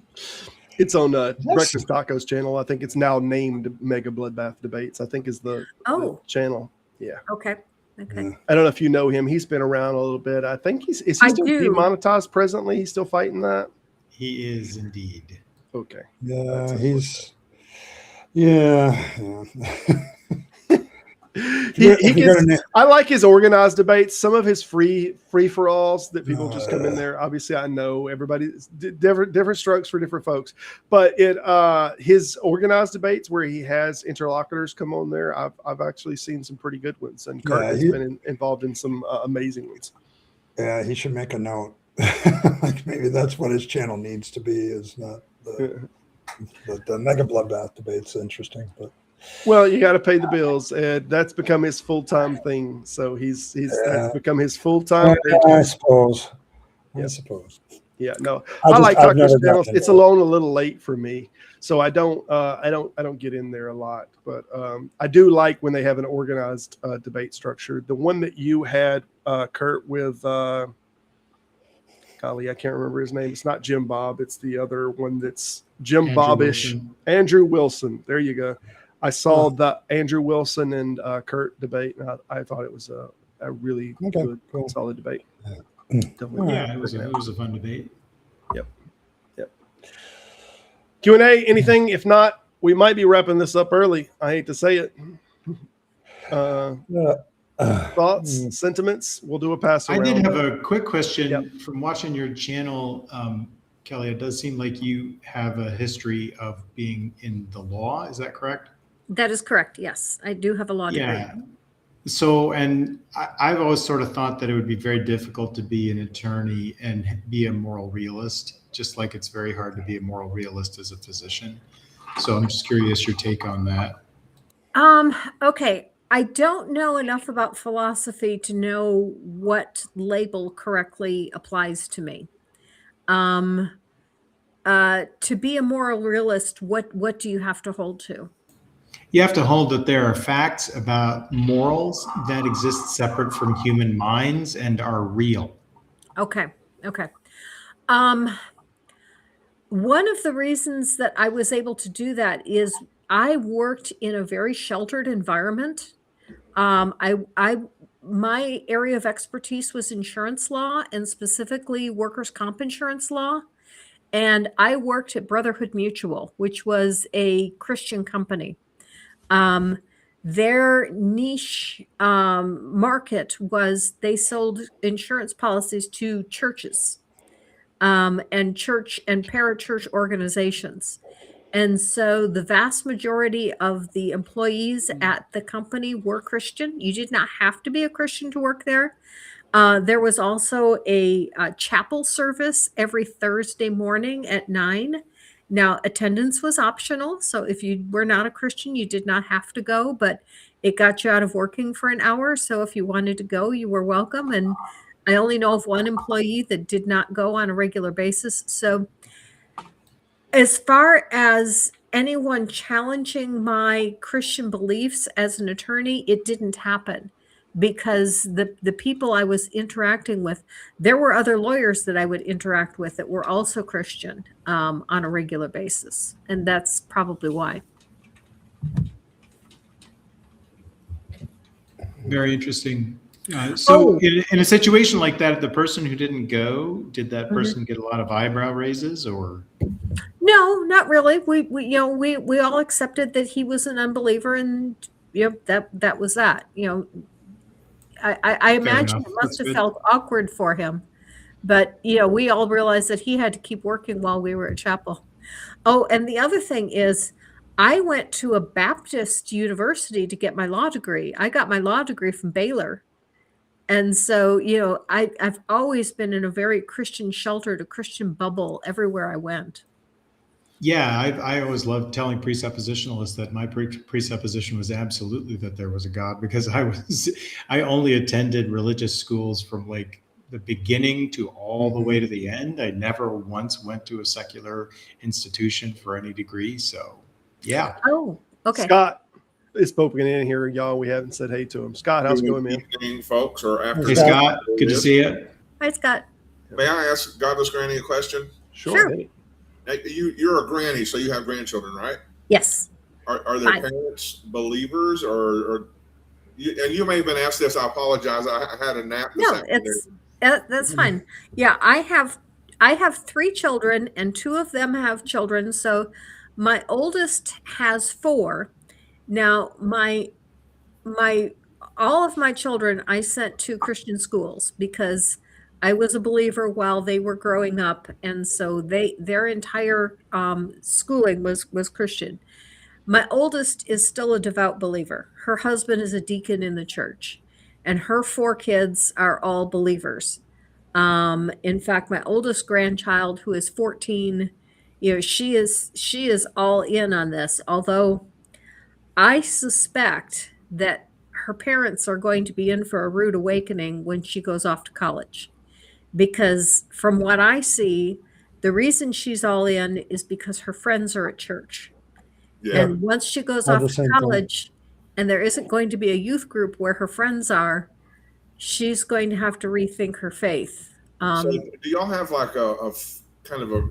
It's on Breakfast Tacos channel. I think it's now named Mega Bloodbath Debates, I think is the channel. Yeah. Okay. I don't know if you know him. He's been around a little bit. I think is he still demonetized presently? He's still fighting that? He is indeed. Okay. Yeah, I like his organized debates. Some of his free for alls that people just come in there. Obviously, I know everybody's different strokes for different folks, but his organized debates where he has interlocutors come on there. I've actually seen some pretty good ones, and Kurt has been involved in some amazing ones. Yeah, he should make a note. Like maybe that's what his channel needs to be. Is not the Mega Bloodbath Debates. Interesting, but. Well, you got to pay the bills, and that's become his full-time thing. So that's become his full-time. I suppose. Yeah, no, I like Tucker's channels. It's a little late for me, so I don't get in there a lot. But I do like when they have an organized debate structure. The one that you had, Kurt, with golly, I can't remember his name. It's not Jim Bob. It's the other one that's Jim Bobish. Andrew Wilson. There you go. I saw the Andrew Wilson and Kurt debate, and I thought it was a really good, solid debate. Yeah, it was a fun debate. Yep. Q&A, anything? If not, we might be wrapping this up early. I hate to say it. Thoughts, sentiments? We'll do a pass around. I did have a quick question. From watching your channel, Kelly. It does seem like you have a history of being in the law. Is that correct? That is correct. Yes, I do have a law degree. Yeah. So, and I've always sort of thought that it would be very difficult to be an attorney and be a moral realist, just like it's very hard to be a moral realist as a physician. So I'm just curious your take on that. Okay. I don't know enough about philosophy to know what label correctly applies to me. To be a moral realist, what do you have to hold to? You have to hold that there are facts about morals that exist separate from human minds and are real. Okay. One of the reasons that I was able to do that is I worked in a very sheltered environment. My area of expertise was insurance law, and specifically workers' comp insurance law. And I worked at Brotherhood Mutual, which was a Christian company. Their niche market was they sold insurance policies to churches and church and parachurch organizations. And so the vast majority of the employees at the company were Christian. You did not have to be a Christian to work there. There was also a chapel service every Thursday morning at 9. Now, attendance was optional. So if you were not a Christian, you did not have to go, but it got you out of working for an hour. So if you wanted to go, you were welcome. And I only know of one employee that did not go on a regular basis. So as far as anyone challenging my Christian beliefs as an attorney, it didn't happen because the people I was interacting with, there were other lawyers that I would interact with that were also Christian on a regular basis. And that's probably why. Very interesting. Oh. So in a situation like that, the person who didn't go, did that Mhm. person get a lot of eyebrow raises, or? No, not really. We all accepted that he was an unbeliever, and that was that. I imagine enough. it must That's have good. felt awkward for him, but we all realized that he had to keep working while we were at chapel. Oh, and the other thing is, I went to a Baptist university to get my law degree. I got my law degree from Baylor. And so, I've always been in a very Christian sheltered, a Christian bubble everywhere I went. Yeah, I always loved telling presuppositionalists that my presupposition was absolutely that there was a God, because I only attended religious schools from like the beginning to all the way to the end. I never once went to a secular institution for any degree. So, yeah. Oh, okay. Scott is poking in here, y'all. We haven't said hey to him. Scott, how's it going, man? Good evening, folks, or after. Hey, Scott, good to see you. Hi, Scott. May I ask Godless Granny a question? Sure. Hey. Hey, you're a granny, so you have grandchildren, right? Yes. Are their Hi. parents believers, or you may have been asked this. I apologize. I had a nap. This No, afternoon. that's fine. Yeah, I have 3 children, and 2 of them have children. So my oldest has 4. Now all of my children I sent to Christian schools because I was a believer while they were growing up, and so their entire schooling was Christian. My oldest is still a devout believer. Her husband is a deacon in the church, and her 4 kids are all believers. In fact, my oldest grandchild, who is 14, she is all in on this. Although I suspect that her parents are going to be in for a rude awakening when she goes off to college. Because from what I see, the reason she's all in is because her friends are at church. Yeah. And once she goes I have off the to same thing. college and there isn't going to be a youth group where her friends are, she's going to have to rethink her faith. So do y'all have like a kind of a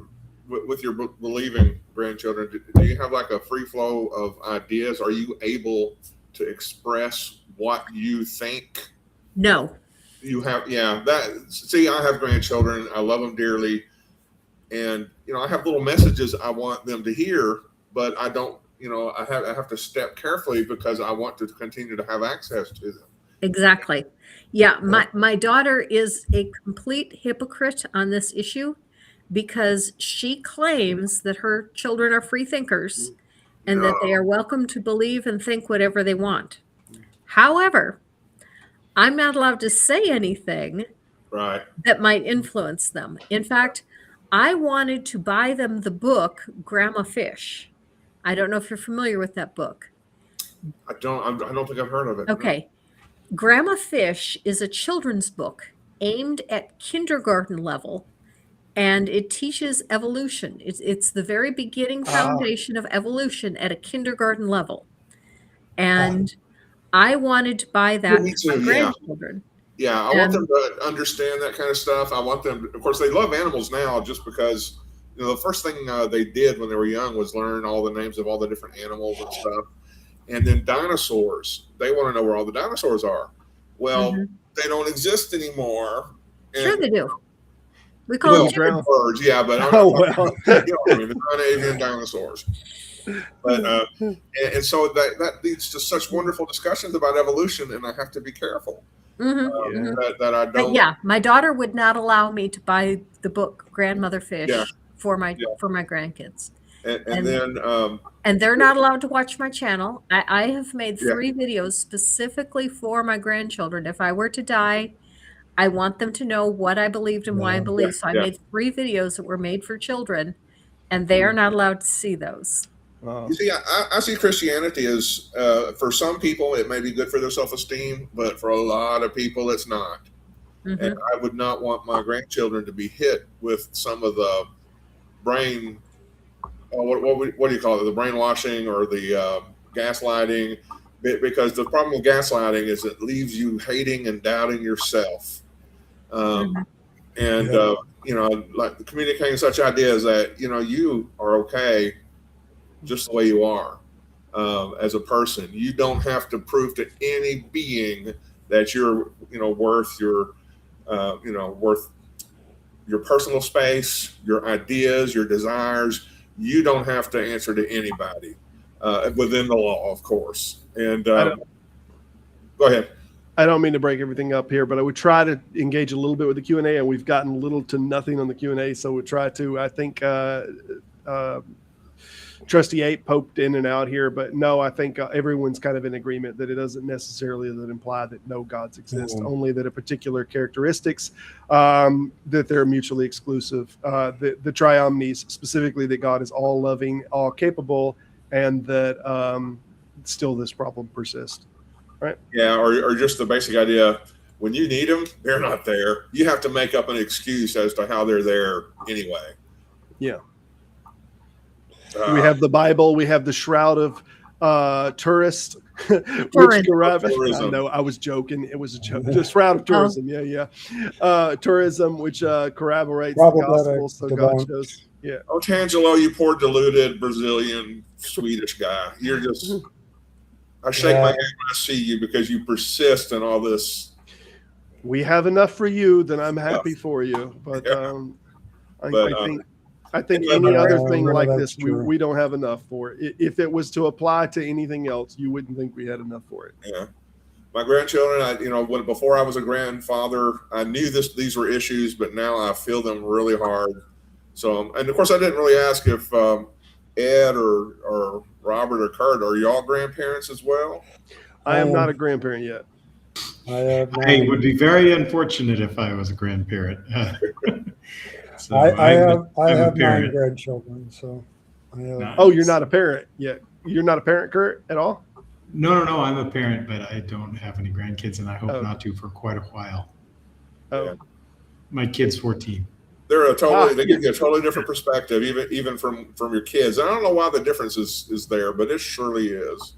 with your believing grandchildren? Do you have like a free flow of ideas? Are you able to express what you think? No. You have, yeah. I have grandchildren. I love them dearly, and I have little messages I want them to hear, but I don't. I have to step carefully because I want to continue to have access to them. Exactly. Yeah, my daughter is a complete hypocrite on this issue because she claims that her children are free thinkers and that they are welcome to believe and think whatever they want. However, I'm not allowed to say anything Right. that might influence them. In fact, I wanted to buy them the book Grandma Fish. I don't know if you're familiar with that book. I don't think I've heard of it. Okay. Grandma Fish is a children's book aimed at kindergarten level, and it teaches evolution. It's the very beginning foundation of evolution at a kindergarten level. And I wanted to buy that Me for my too, grandchildren. Yeah, I want them to understand that kind of stuff. I want them, of course, they love animals now just because, the first thing they did when they were young was learn all the names of all the different animals and stuff. And then dinosaurs, they want to know where all the dinosaurs are. Well, they don't exist anymore. Sure they do. We call them birds, yeah, but I'm well. the non-avian dinosaurs. But and so that leads to such wonderful discussions about evolution, and I have to be careful that I don't. But yeah, my daughter would not allow me to buy the book Grandmother Fish for my grandkids. And then and they're not allowed to watch my channel. I have made 3 videos specifically for my grandchildren. If I were to die, I want them to know what I believed and why I believed. So I made 3 videos that were made for children, and they are not allowed to see those. You see, I see Christianity as, for some people, it may be good for their self-esteem, but for a lot of people, it's not. And I would not want my grandchildren to be hit with some of the brain, what do you call it, the brainwashing or the gaslighting because the problem with gaslighting is it leaves you hating and doubting yourself. And like communicating such ideas that you are okay just the way you are as a person. You don't have to prove to any being that you're worth your worth your personal space, your ideas, your desires. You don't have to answer to anybody within the law, of course. And go ahead. I don't mean to break everything up here, but I would try to engage a little bit with the Q&A, and we've gotten little to nothing on the Q&A, so we'll try to. I think Trustee Ape poked in and out here, but no, I think everyone's kind of in agreement that it doesn't necessarily imply that no gods exist, only that a particular characteristics that they're mutually exclusive. The triomnies, specifically that God is all loving, all capable, and that still this problem persists. Right. Yeah, or just the basic idea, when you need them, they're not there. You have to make up an excuse as to how they're there anyway. Yeah. We have the Bible. We have the Shroud of Tourist, which no, I was joking. It was a joke. The Shroud of Tourism. Tourism, which corroborates the gospel. So God shows. Yeah. Oh, Tangelo, you poor deluded Brazilian Swedish guy. You're just. I shake my hand when I see you because you persist in all this. We have enough for you, then I'm happy for you. But I think any other thing like this, we don't have enough for it. If it was to apply to anything else, you wouldn't think we had enough for it. Yeah. My grandchildren, before I was a grandfather, I knew these were issues, but now I feel them really hard. So, and of course, I didn't really ask if Ed or Robert or Kurt, are y'all grandparents as well? I am not a grandparent yet. I would be very unfortunate if I was a grandparent. So I have 9 grandchildren. So Oh, you're not a parent yet. You're not a parent, Kurt, at all? No. I'm a parent, but I don't have any grandkids, and I hope not to for quite a while. Oh, my kid's 14. They give you a totally different perspective, even from your kids. And I don't know why the difference is there, but it surely is.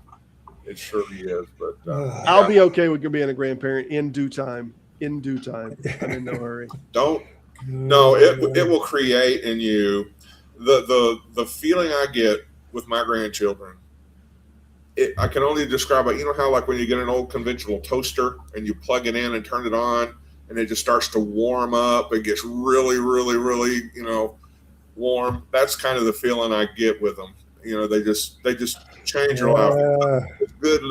It surely is. But I'll be okay with being a grandparent in due time. I'm in no hurry. It will create in you the feeling I get with my grandchildren. I can only describe it. You know how like when you get an old conventional toaster and you plug it in and turn it on, and it just starts to warm up. It gets really, really, really, warm. That's kind of the feeling I get with them. They just change your life. Good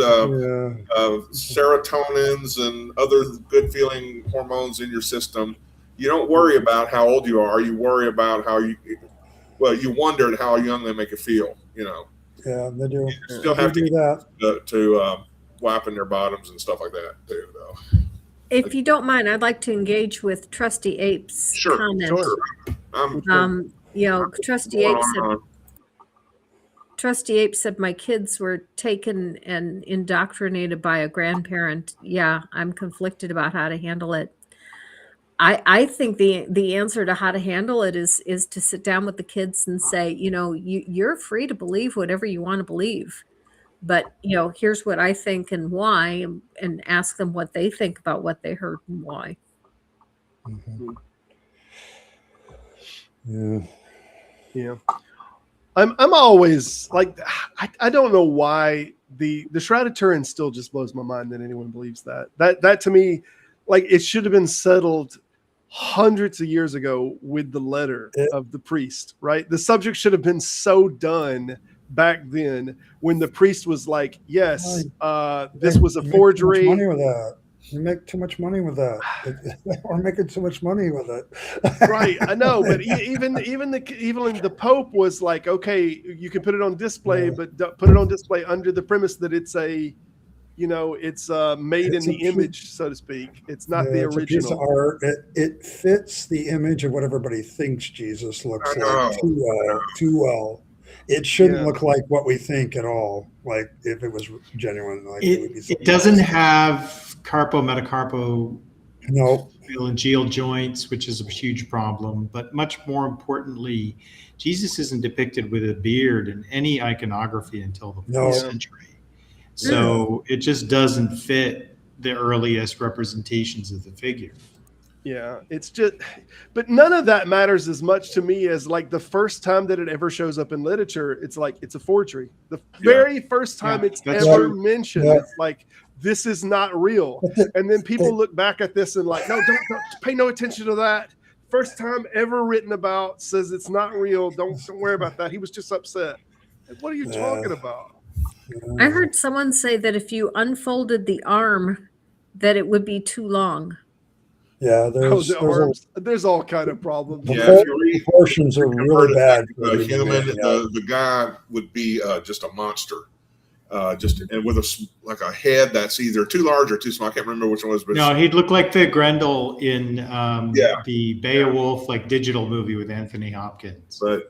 serotonins and other good feeling hormones in your system. You don't worry about how old you are. You worry about you wonder how young they make you feel. Yeah, they do. You still have to do that to wiping their bottoms and stuff like that too, though. If you don't mind, I'd like to engage with Trustee Ape's comment. Sure. Trustee Ape said my kids were taken and indoctrinated by a grandparent. Yeah, I'm conflicted about how to handle it. I think the answer to how to handle it is to sit down with the kids and say, you're free to believe whatever you want to believe. But, here's what I think and why, and ask them what they think about what they heard and why. Mm-hmm. Yeah. I'm always like, I don't know why the Shroud of Turin still just blows my mind that anyone believes that. That to me, like it should have been settled hundreds of years ago with the letter of the priest, right? The subject should have been so done back then when the priest was like, yes, this was a forgery. Money with that. You make too much money with that. We're making too much money with it. Right, I know, but even the Pope was like, okay, you can put it on display, but put it on display under the premise that it's made in the image, so to speak. It's not the original. It's a piece of art. It fits the image of what everybody thinks Jesus looks like too well. It shouldn't look like what we think at all. Like if it was genuine, like it would be. It doesn't have carpo metacarpo phalangeal joints, which is a huge problem. But much more importantly, Jesus isn't depicted with a beard in any iconography until the 4th century. So it just doesn't fit the earliest representations of the figure. Yeah, it's just, but none of that matters as much to me as like the first time that it ever shows up in literature. It's like it's a forgery. The very first time it's ever mentioned, it's like this is not real. And then people look back at this and like, no, don't pay no attention to that. First time ever written about, says it's not real. Don't worry about that. He was just upset. Like, what are you talking about? I heard someone say that if you unfolded the arm, that it would be too long. Yeah, there's all kind of problems. Yeah, if you read, proportions are really bad. The human, the guy would be just a monster, and with a head that's either too large or too small. I can't remember which one was. But no, he'd look like the Grendel in the Beowulf digital movie with Anthony Hopkins. But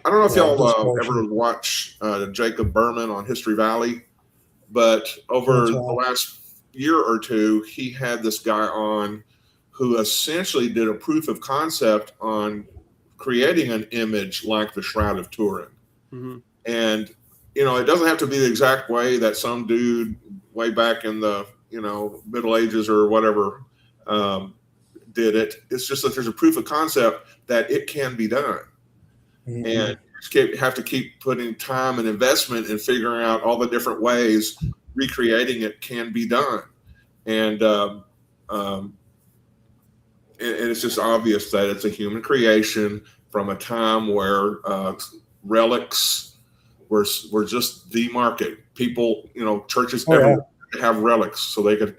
I don't know if y'all ever watch Jacob Berman on History Valley, but over the last year or two, he had this guy on who essentially did a proof of concept on creating an image like the Shroud of Turin. Mm-hmm. And, it doesn't have to be the exact way that some dude way back in the, Middle Ages or whatever did it. It's just that there's a proof of concept that it can be done. Mm-hmm. And you have to keep putting time and investment in figuring out all the different ways recreating it can be done. And it's just obvious that it's a human creation from a time where relics were just the market. People, churches everywhere have relics, so they could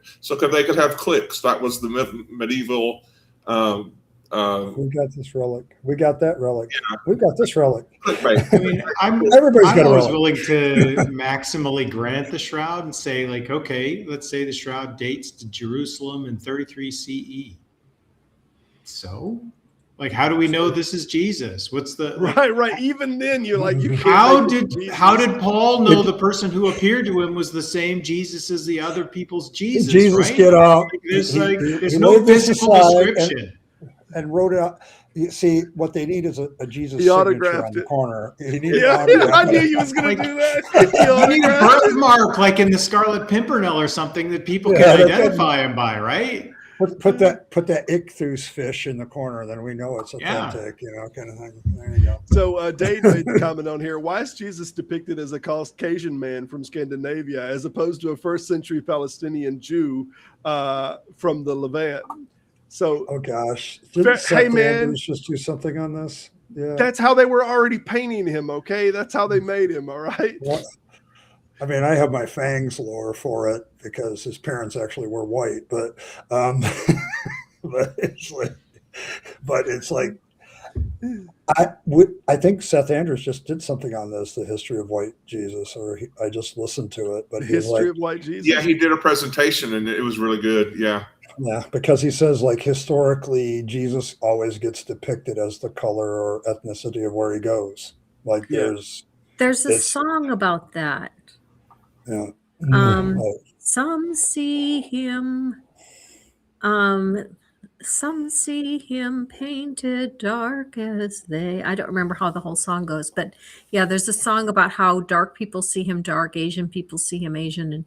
have cliques. That was the medieval. We got this relic. We got that relic. Yeah. We got this relic. Right. I mean, I'm always willing to maximally grant the shroud and say, like, okay, let's say the shroud dates to Jerusalem in 33 CE. So, like, how do we know this is Jesus? What's the right? Even then, you're like, you can't. How did Paul know the person who appeared to him was the same Jesus as the other people's Jesus? Jesus, right? Get out. There's no physical description. And wrote it out. You see, what they need is a Jesus signature on the corner. I knew you was going to do that. You need a birthmark, like in the Scarlet Pimpernel or something, that people can identify him by, right? Put that ichthus fish in the corner, then we know it's authentic, kind of thing. There you go. So Dave made the comment on here: why is Jesus depicted as a Caucasian man from Scandinavia, as opposed to a first-century Palestinian Jew from the Levant? So, oh gosh, didn't Seth Andrews just do something on this? Yeah, that's how they were already painting him. Okay, that's how they made him. All right. Well, I mean, I have my fangs lore for it because his parents actually were white, but it's like I think Seth Andrews just did something on this, the history of white Jesus, or I just listened to it. But the history of white Jesus. Yeah, he did a presentation and it was really good. Yeah. Yeah, because he says, like, historically, Jesus always gets depicted as the color or ethnicity of where he goes. Like, there's a song about that. Yeah. Some see him. Some see him painted dark as they. I don't remember how the whole song goes, but yeah, there's a song about how dark people see him dark, Asian people see him Asian, and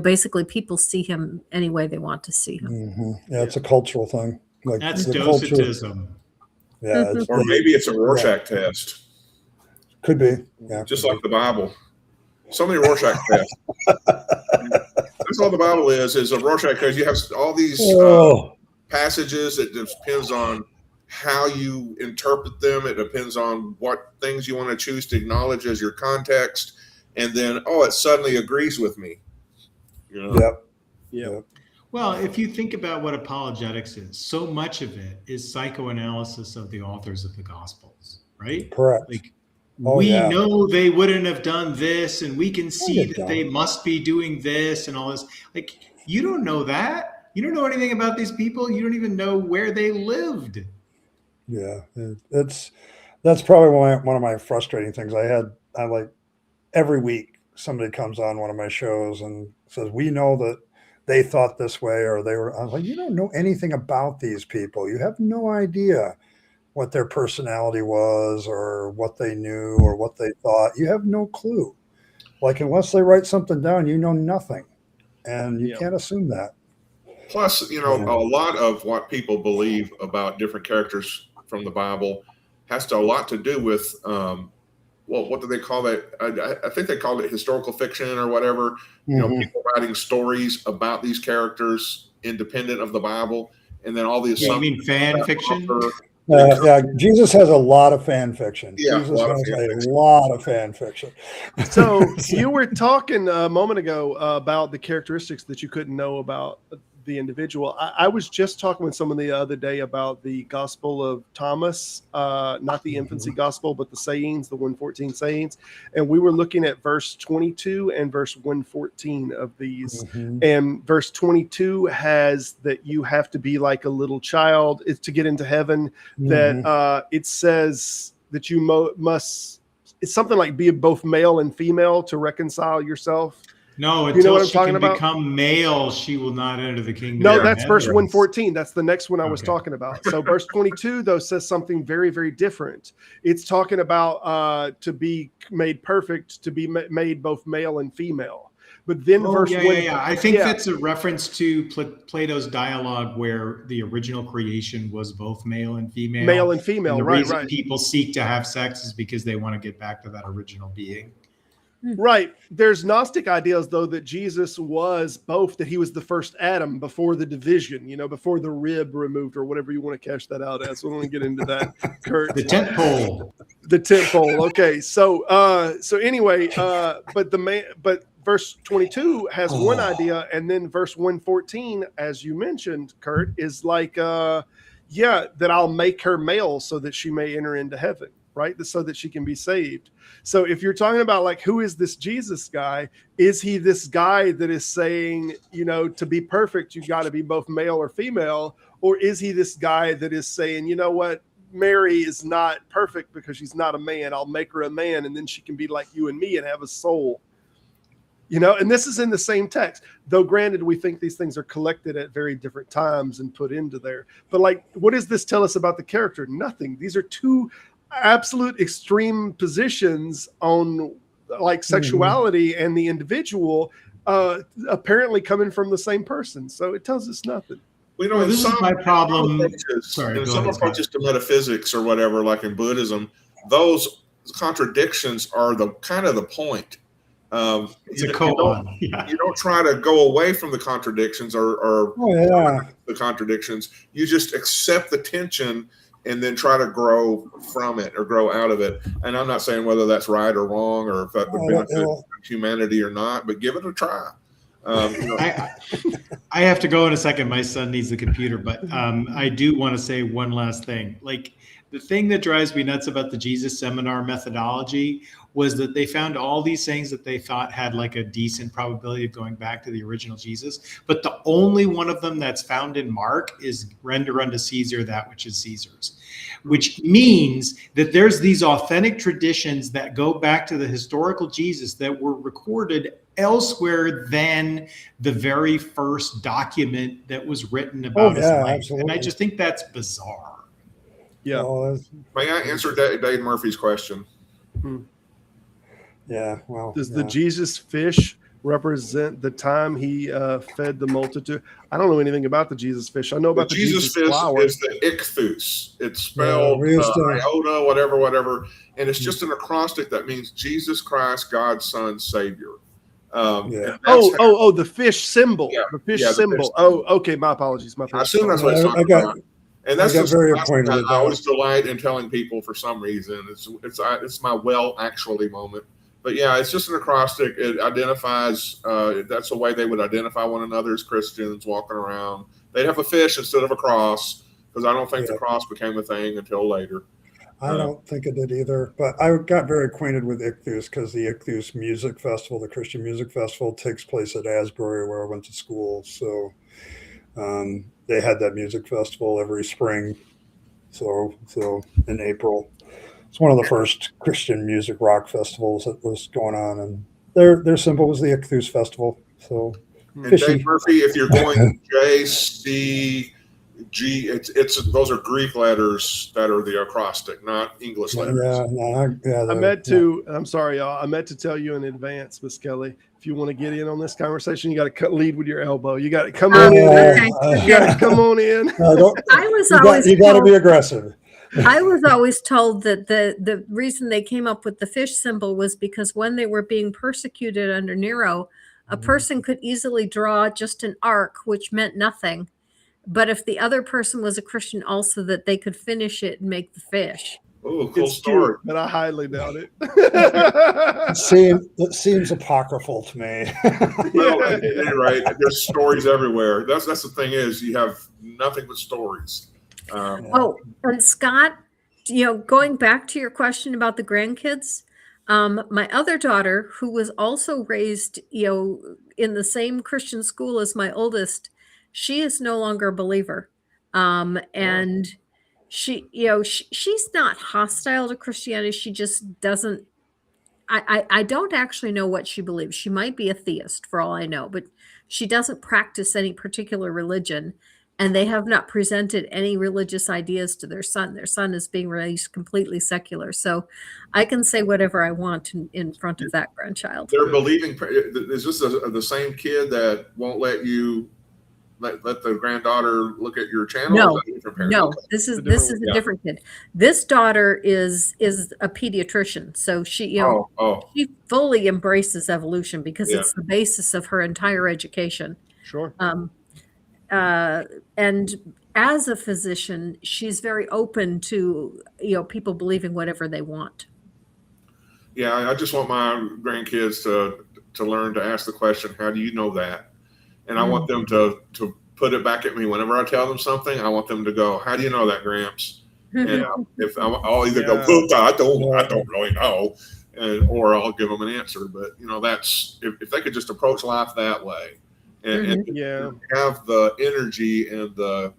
basically people see him any way they want to see him. Mm-hmm. Yeah, it's a cultural thing. Like, that's docetism. Yeah, or maybe it's a Rorschach test. Could be. Yeah, just like the Bible. So many Rorschach tests. That's all the Bible is a Rorschach test. You have all these passages. It depends on how you interpret them. It depends on what things you want to choose to acknowledge as your context. And then, it suddenly agrees with me. Yep. Well, if you think about what apologetics is, so much of it is psychoanalysis of the authors of the Gospels, right? Correct. Like, we know they wouldn't have done this, and we can see that they must be doing this and all this. Like, you don't know that. You don't know anything about these people. You don't even know where they lived. Yeah, that's probably one of my frustrating things. I like every week somebody comes on one of my shows and says, we know that they thought this way, or they were. I was like, you don't know anything about these people. You have no idea what their personality was, or what they knew, or what they thought. You have no clue. Like, unless they write something down, you know nothing. And you Yeah. can't assume that. Plus, you know, a lot of what people believe about different characters from the Bible has to a lot to do with, well, what do they call that? I think they call it historical fiction or whatever. You know, people writing stories about these characters independent of the Bible, and then all the Yeah, you mean fan fiction? Yeah, Jesus has a lot of fan fiction. Yeah, Jesus a lot of has fan a fiction. lot of fan fiction. So you were talking a moment ago about the characteristics that you couldn't know about the individual. I was just talking with someone the other day about the Gospel of Thomas, not the infancy gospel, but the sayings, the 114 sayings. And we were looking at verse 22 and verse 114 of these. And verse 22 has that you have to be like a little child. It's to get into heaven. That it says that you must, it's something like be both male and female to reconcile yourself. No, You know until what I'm she talking can about? become male, she will not enter the kingdom. No, of that's verse heaven. 114. That's the next one I was Okay. talking about. So verse 22, though, says something very, very different. It's talking about to be made perfect, to be made both male and female. But then verse I think that's a reference to Plato's dialogue where the original creation was both male and female. Male and female, the right, reason right. people seek to have sex is because they want to get back to that original being. Right. There's Gnostic ideas, though, that Jesus was both, that he was the first Adam before the division, you know, before the rib removed or whatever you want to cash that out as. We want to get into that, Kurt. The tent pole. The tent pole. Okay. So anyway, but verse 22 has one idea, and then verse 114, as you mentioned, Kurt, is like, that I'll make her male so that she may enter into heaven. Right, so that she can be saved. So if you're talking about like, who is this Jesus guy? Is he this guy that is saying, you know, to be perfect, you got to be both male or female? Or is he this guy that is saying, you know what, Mary is not perfect because she's not a man. I'll make her a man, and then she can be like you and me and have a soul. You know, and this is in the same text, though granted, we think these things are collected at very different times and put into there. But like, what does this tell us about the character? Nothing. These are two absolute extreme positions on like sexuality and the individual apparently coming from the same person. So it tells us nothing. We know Well, in this is some my problem. approaches, Sorry, in go some ahead, approaches to metaphysics or whatever, like in Buddhism, those contradictions are the kind of the point. It's a You koan. you don't try to go away from the contradictions or the contradictions. You just accept the tension and then try to grow from it or grow out of it. And I'm not saying whether that's right or wrong or if that would benefit humanity or not, but give it a try. You know. I have to go in a second. My son needs the computer, but I do want to say one last thing. Like, the thing that drives me nuts about the Jesus Seminar methodology was that they found all these things that they thought had like a decent probability of going back to the original Jesus. But the only one of them that's found in Mark is render unto Caesar that which is Caesar's, which means that there's these authentic traditions that go back to the historical Jesus that were recorded elsewhere than the very first document that was written about his life. Absolutely. And I just think that's bizarre. Yeah. May I answer Dave Murphy's question? Yeah. Well, does the Jesus fish represent the time he fed the multitude? I don't know anything about the Jesus fish. I know about the Jesus fish flower. is the ichthus. It's spelled iota, whatever, and it's just an acrostic that means Jesus Christ, God's Son, Savior. The fish symbol. Yeah, the fish the symbol. fish okay. My apologies. I assume that's what it's talking about. And that's I got just very acquainted with I that. always delight in telling people for some reason. It's my well actually moment. But yeah, it's just an acrostic. It identifies. That's the way they would identify one another as Christians walking around. They'd have a fish instead of a cross because I don't think the cross became a thing until later. I don't think it did either, but I got very acquainted with Ichthus because the Ichthus Music Festival, the Christian Music Festival, takes place at Asbury, where I went to school. So they had that music festival every spring. So in April, it's one of the first Christian music rock festivals that was going on, and their symbol was the Ichthus Festival. So and Dave Murphy, if you're going to JC, It's those are Greek letters that are the acrostic, not English letters. I meant to. I'm sorry, y'all. I meant to tell you in advance, Miss Kelly. If you want to get in on this conversation, you got to lead with your elbow. You got to come on in. Okay. You got to come on in. I was always you got to told- be aggressive. I was always told that the reason they came up with the fish symbol was because when they were being persecuted under Nero, a person could easily draw just an arc, which meant nothing. But if the other person was a Christian also, that they could finish it and make the fish. Oh, cool It's story. cute, but I highly doubt it. It seems apocryphal to me. Well, at any rate, there's stories everywhere. That's the thing is you have nothing but stories. Oh, and Scott, going back to your question about the grandkids, my other daughter, who was also raised, in the same Christian school as my oldest, she is no longer a believer. And she, she's not hostile to Christianity. She just doesn't. I don't actually know what she believes. She might be a theist for all I know, but she doesn't practice any particular religion. And they have not presented any religious ideas to their son. Their son is being raised completely secular. So I can say whatever I want in front of that grandchild. They're believing. Is this the same kid that won't let you let the granddaughter look at your channel? No, Okay. this is a different kid. This daughter is a pediatrician. So she, she fully embraces evolution because it's the basis of her entire education. Sure. And as a physician, she's very open to people believing whatever they want. Yeah, I just want my grandkids to learn to ask the question, "How do you know that?" And I want them to put it back at me whenever I tell them something. I want them to go, "How do you know that, Gramps?" And if I'll either go, "I don't really know," or I'll give them an answer. But that's if they could just approach life that way. And have the energy and the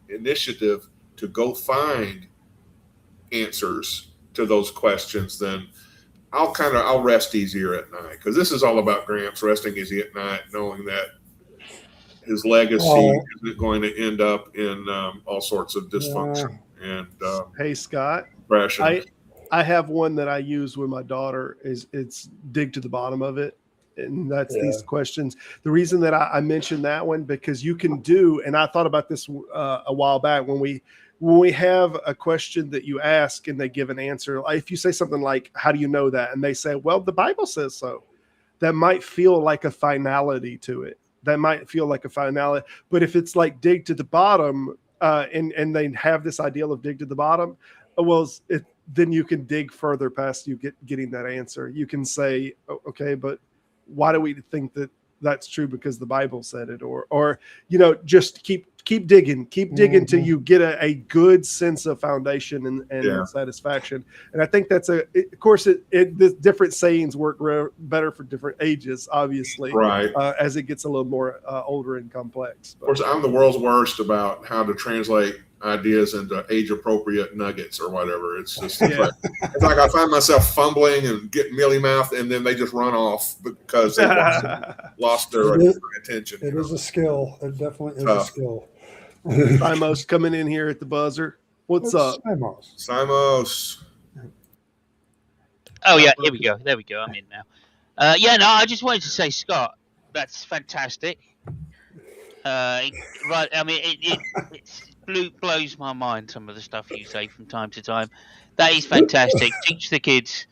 initiative to go find answers to those questions, then I'll rest easier at night, because this is all about Gramps resting easy at night, knowing that his legacy isn't going to end up in all sorts of dysfunction and hey, Scott, depression. I have one that I use with my daughter. It's dig to the bottom of it. And that's these questions. The reason that I mentioned that one, because you can do, and I thought about this a while back, when we have a question that you ask and they give an answer. If you say something like, "How do you know that?" and they say, "Well, the Bible says so," that might feel like a finality to it. But if it's like dig to the bottom, and they have this ideal of dig to the bottom, then you can dig further past getting that answer. You can say, "Okay, but why do we think that that's true? Because the Bible said it," or just keep digging till you get a good sense of foundation and satisfaction. And I think that's of course the different sayings work better for different ages, obviously, right? As it gets a little more older and complex. Of course, I'm the world's worst about how to translate ideas into age-appropriate nuggets or whatever. It's just it's like I find myself fumbling and getting mealy-mouthed, and then they just run off because they lost their attention. It is a skill. It definitely is a skill. Simos coming in here at the buzzer. What's up? Simos. Oh yeah, here we go. There we go. I'm in now. I just wanted to say, Scott, that's fantastic. Right, I mean, it blows my mind, some of the stuff you say from time to time. That is fantastic. Teach the kids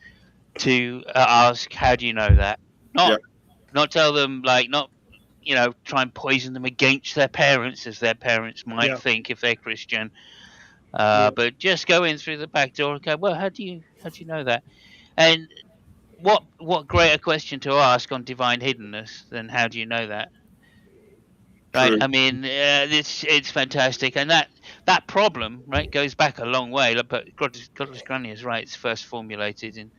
to ask, "How do you know that?" Not tell them, try and poison them against their parents, as their parents might think if they're Christian. But just go in through the back door and go, "Well, how do you know that?" And what greater question to ask on Divine Hiddenness than "How do you know that?" Right? True. I mean, it's fantastic, and that problem, right, goes back a long way. But Godless Granny is right; it's first formulated in,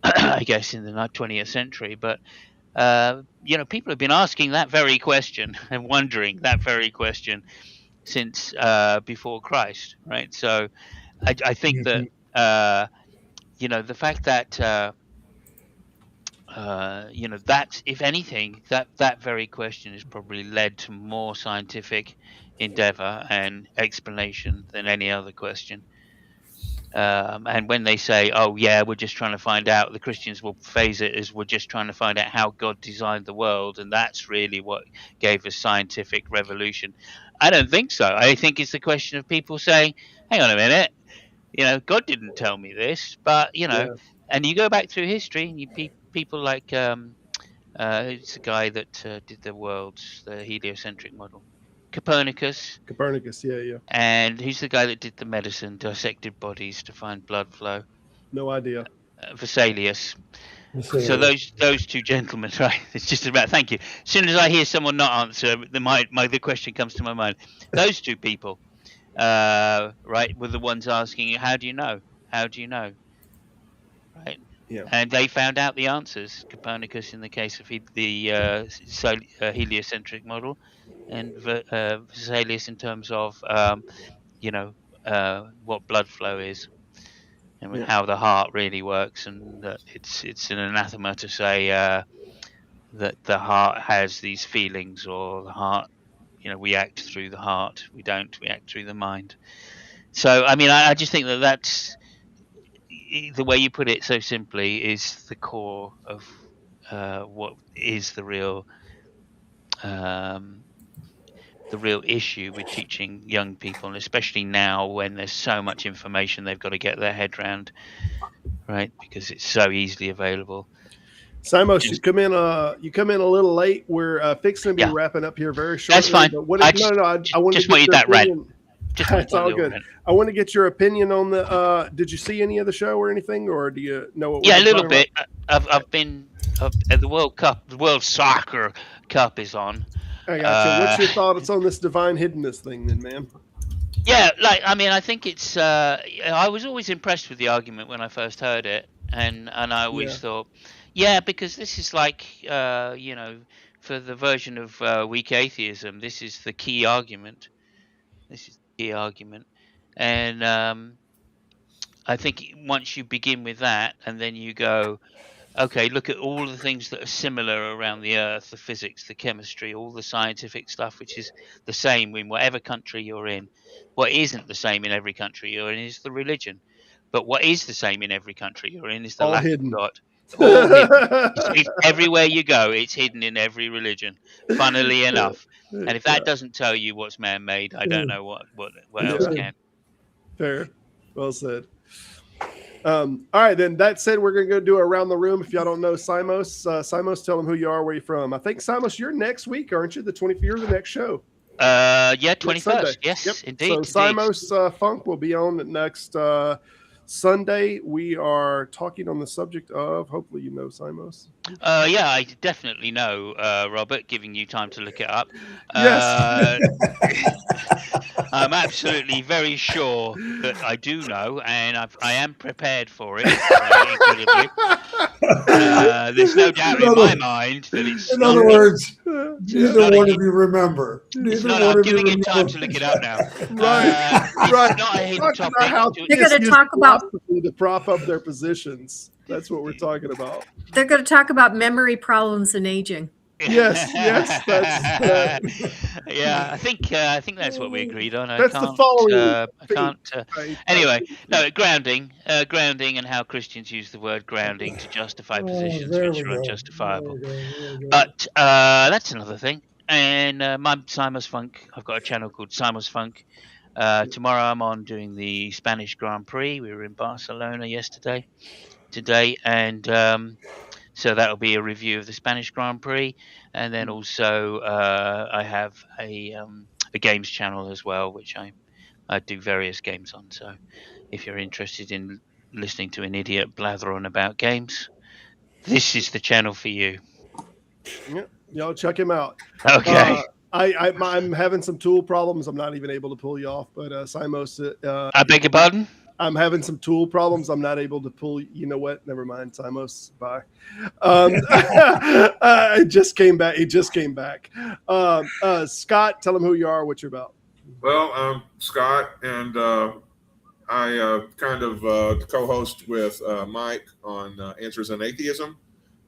I guess, in the 20th century. But people have been asking that very question and wondering that very question since before Christ, right? So I think that the fact that That's, if anything, that very question has probably led to more scientific endeavor and explanation than any other question. And when they say, "Oh yeah, we're just trying to find out," the Christians will phrase it as, "We're just trying to find out how God designed the world, and that's really what gave us scientific revolution." I don't think so. I think it's a question of people saying, "Hang on a minute, God didn't tell me this," but Yeah. and you go back through history, and people like it's the guy that did the heliocentric model, Copernicus. Copernicus. Yeah. And who's the guy that did the medicine, dissected bodies to find blood flow? No idea. Vesalius. So So those two gentlemen, right? It's just about. Thank you. As soon as I hear someone not answer, the question comes to my mind. Those two people, right, were the ones asking, "How do you know? How do you know?" Right. Yeah. And they found out the answers. Copernicus, in the case of the heliocentric model, and Vesalius in terms of what blood flow is, and how the heart really works, and that it's an anathema to say that the heart has these feelings, or the heart, we act through the heart. We don't. We act through the mind. So, I mean, I just think that's the way you put it so simply is the core of what is the real issue with teaching young people, and especially now when there's so much information they've got to get their head around, right? Because it's so easily available. Simos, you come in a little late. We're fixing to be wrapping up here very shortly. That's fine. But I want to just want you that right. It's all good. I want to get your opinion on the. Did you see any of the show or anything, or do you know what? Yeah, a little bit. I've been at the World Cup. The World Soccer Cup is on. I got you. What's your thoughts on this Divine Hiddenness thing, then, man? Yeah, I think it's. I was always impressed with the argument when I first heard it, and I always thought, because this is like, for the version of weak atheism, this is the key argument. And I think once you begin with that, and then you go, okay, look at all the things that are similar around the earth, the physics, the chemistry, all the scientific stuff, which is the same in whatever country you're in. What isn't the same in every country you're in is the religion. But what is the same in every country you're in is the lack of God. All hidden. It's everywhere you go, it's hidden in every religion, funnily enough. And if that doesn't tell you what's man-made, I don't know what else can. Fair. Well said. All right, then. That said, we're going to go do around the room. If y'all don't know Simos, tell them who you are, where you're from. I think, Simos, you're next week, aren't you? The 24th, the next show. 21st. Yes, yep. indeed. So Simos Funk will be on next Sunday. We are talking on the subject of, hopefully you know Simos. Yeah, I definitely know, Robert, giving you time to look it up. Yes. I'm absolutely very sure that I do know, and I am prepared for it. There's no doubt in my mind that it's. In other words, neither one of you remember. I'm giving you time to look it up now. Right. It's not a hidden topic. They're going to talk about to prop up their positions. That's what we're talking about. They're going to talk about memory problems and aging. Yes. Yeah, I think that's what we agreed on. That's the following. Anyway, no, grounding, and how Christians use the word grounding to justify positions which are unjustifiable. But that's another thing. And my Simos Funk, I've got a channel called Simos Funk. Tomorrow I'm on doing the Spanish Grand Prix. We were in Barcelona today, and so that'll be a review of the Spanish Grand Prix, and then also I have a games channel as well, which I do various games on. So if you're interested in listening to an idiot blather on about games, this is the channel for you. Yep, y'all check him out. Okay. I'm having some tool problems. I'm not even able to pull you off, but Simos. I beg your pardon? I'm having some tool problems. I'm not able to pull. You know what? Never mind. Simos, bye. It just came back. Scott, tell them who you are, what you're about. Well, I'm Scott, and I kind of co-host with Mike on Answers in Atheism.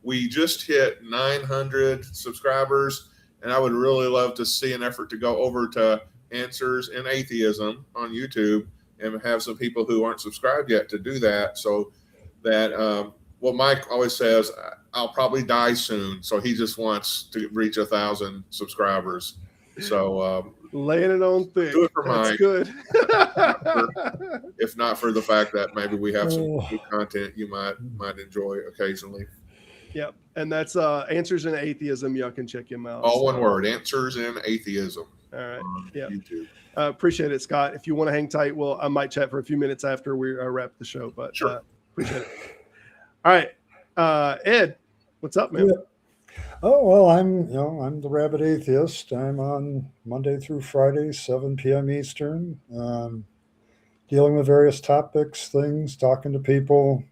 We just hit 900 subscribers, and I would really love to see an effort to go over to Answers in Atheism on YouTube and have some people who aren't subscribed yet to do that, so that well, Mike always says, I'll probably die soon, so he just wants to reach 1,000 subscribers. So laying it on thick. Do it for That's Mike. good. If not for the fact that maybe we have some good content you might enjoy occasionally. Yep, and that's Answers in Atheism. Y'all can check him out. All one word, Answers in Atheism. All right. On Yeah. YouTube. Appreciate it, Scott. If you want to hang tight, I might chat for a few minutes after we wrap the show. But sure. Appreciate it. All right, Ed, what's up, man? Yeah. Oh well, I'm the Rabid Atheist. I'm on Monday through Friday, 7 p.m. Eastern, dealing with various topics, things, talking to people,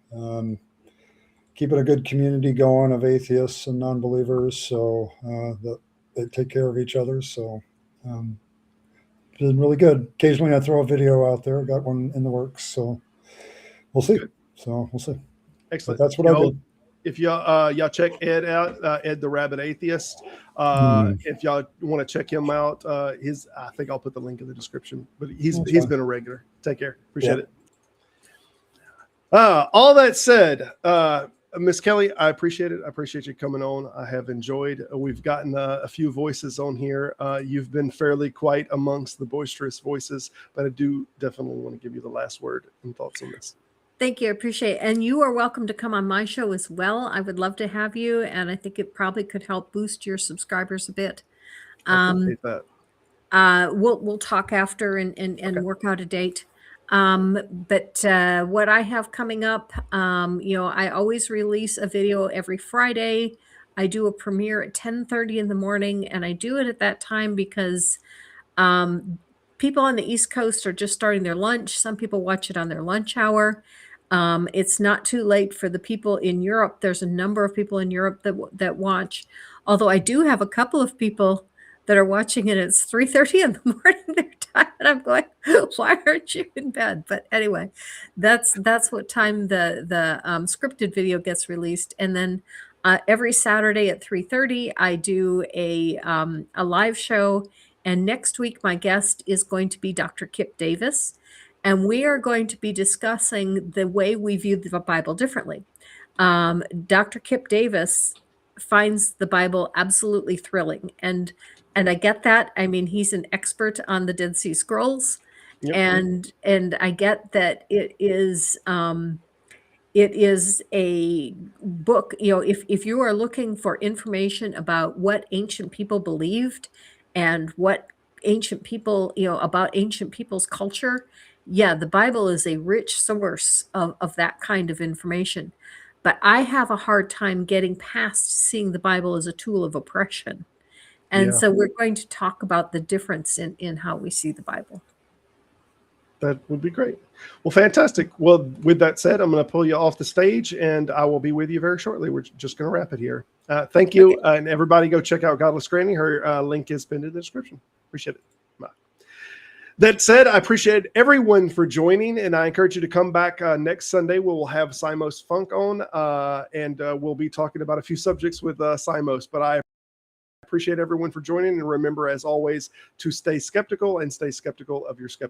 keeping a good community going of atheists and non-believers, so that they take care of each other. So it's been really good. Occasionally I throw a video out there. Got one in the works, so we'll see. Good. So we'll see. Excellent. But that's what I do. If y'all check Ed out, Ed the Rabid Atheist. If y'all want to check him out, I think I'll put the link in the description. But he's been a regular. Take care. Appreciate it. All that said, Miss Kelly, I appreciate it. I appreciate you coming on. I have enjoyed. We've gotten a few voices on here. You've been fairly quiet amongst the boisterous voices, but I do definitely want to give you the last word and thoughts on this. Thank you. I appreciate it. And you are welcome to come on my show as well. I would love to have you. And I think it probably could help boost your subscribers a bit. I appreciate that. We'll talk after and work out a date. But what I have coming up, I always release a video every Friday. I do a premiere at 10:30 in the morning, and I do it at that time because people on the East Coast are just starting their lunch. Some people watch it on their lunch hour. It's not too late for the people in Europe. There's a number of people in Europe that watch, although I do have a couple of people that are watching it. It's 3:30 in the morning their time, and I'm going, why aren't you in bed? But anyway, that's what time the scripted video gets released. And then every Saturday at 3:30, I do a live show. And next week, my guest is going to be Dr. Kip Davis. And we are going to be discussing the way we view the Bible differently. Dr. Kip Davis finds the Bible absolutely thrilling. And I get that. I mean, he's an expert on the Dead Sea Scrolls. Yep. And I get that it is a book, if you are looking for information about what ancient people believed and what ancient people, about ancient people's culture, yeah, the Bible is a rich source of that kind of information. But I have a hard time getting past seeing the Bible as a tool of oppression. And so we're going to talk about the difference in how we see the Bible. That would be great. Well, fantastic. Well, with that said, I'm going to pull you off the stage, and I will be with you very shortly. We're just going to wrap it here. Thank you. Okay. And everybody go check out Godless Granny. Her link is pinned in the description. Appreciate it. Bye. That said, I appreciate everyone for joining, and I encourage you to come back next Sunday. We'll have Simos Funk on, and we'll be talking about a few subjects with Simos. But I appreciate everyone for joining, and remember, as always, to stay skeptical and stay skeptical of your skepticism.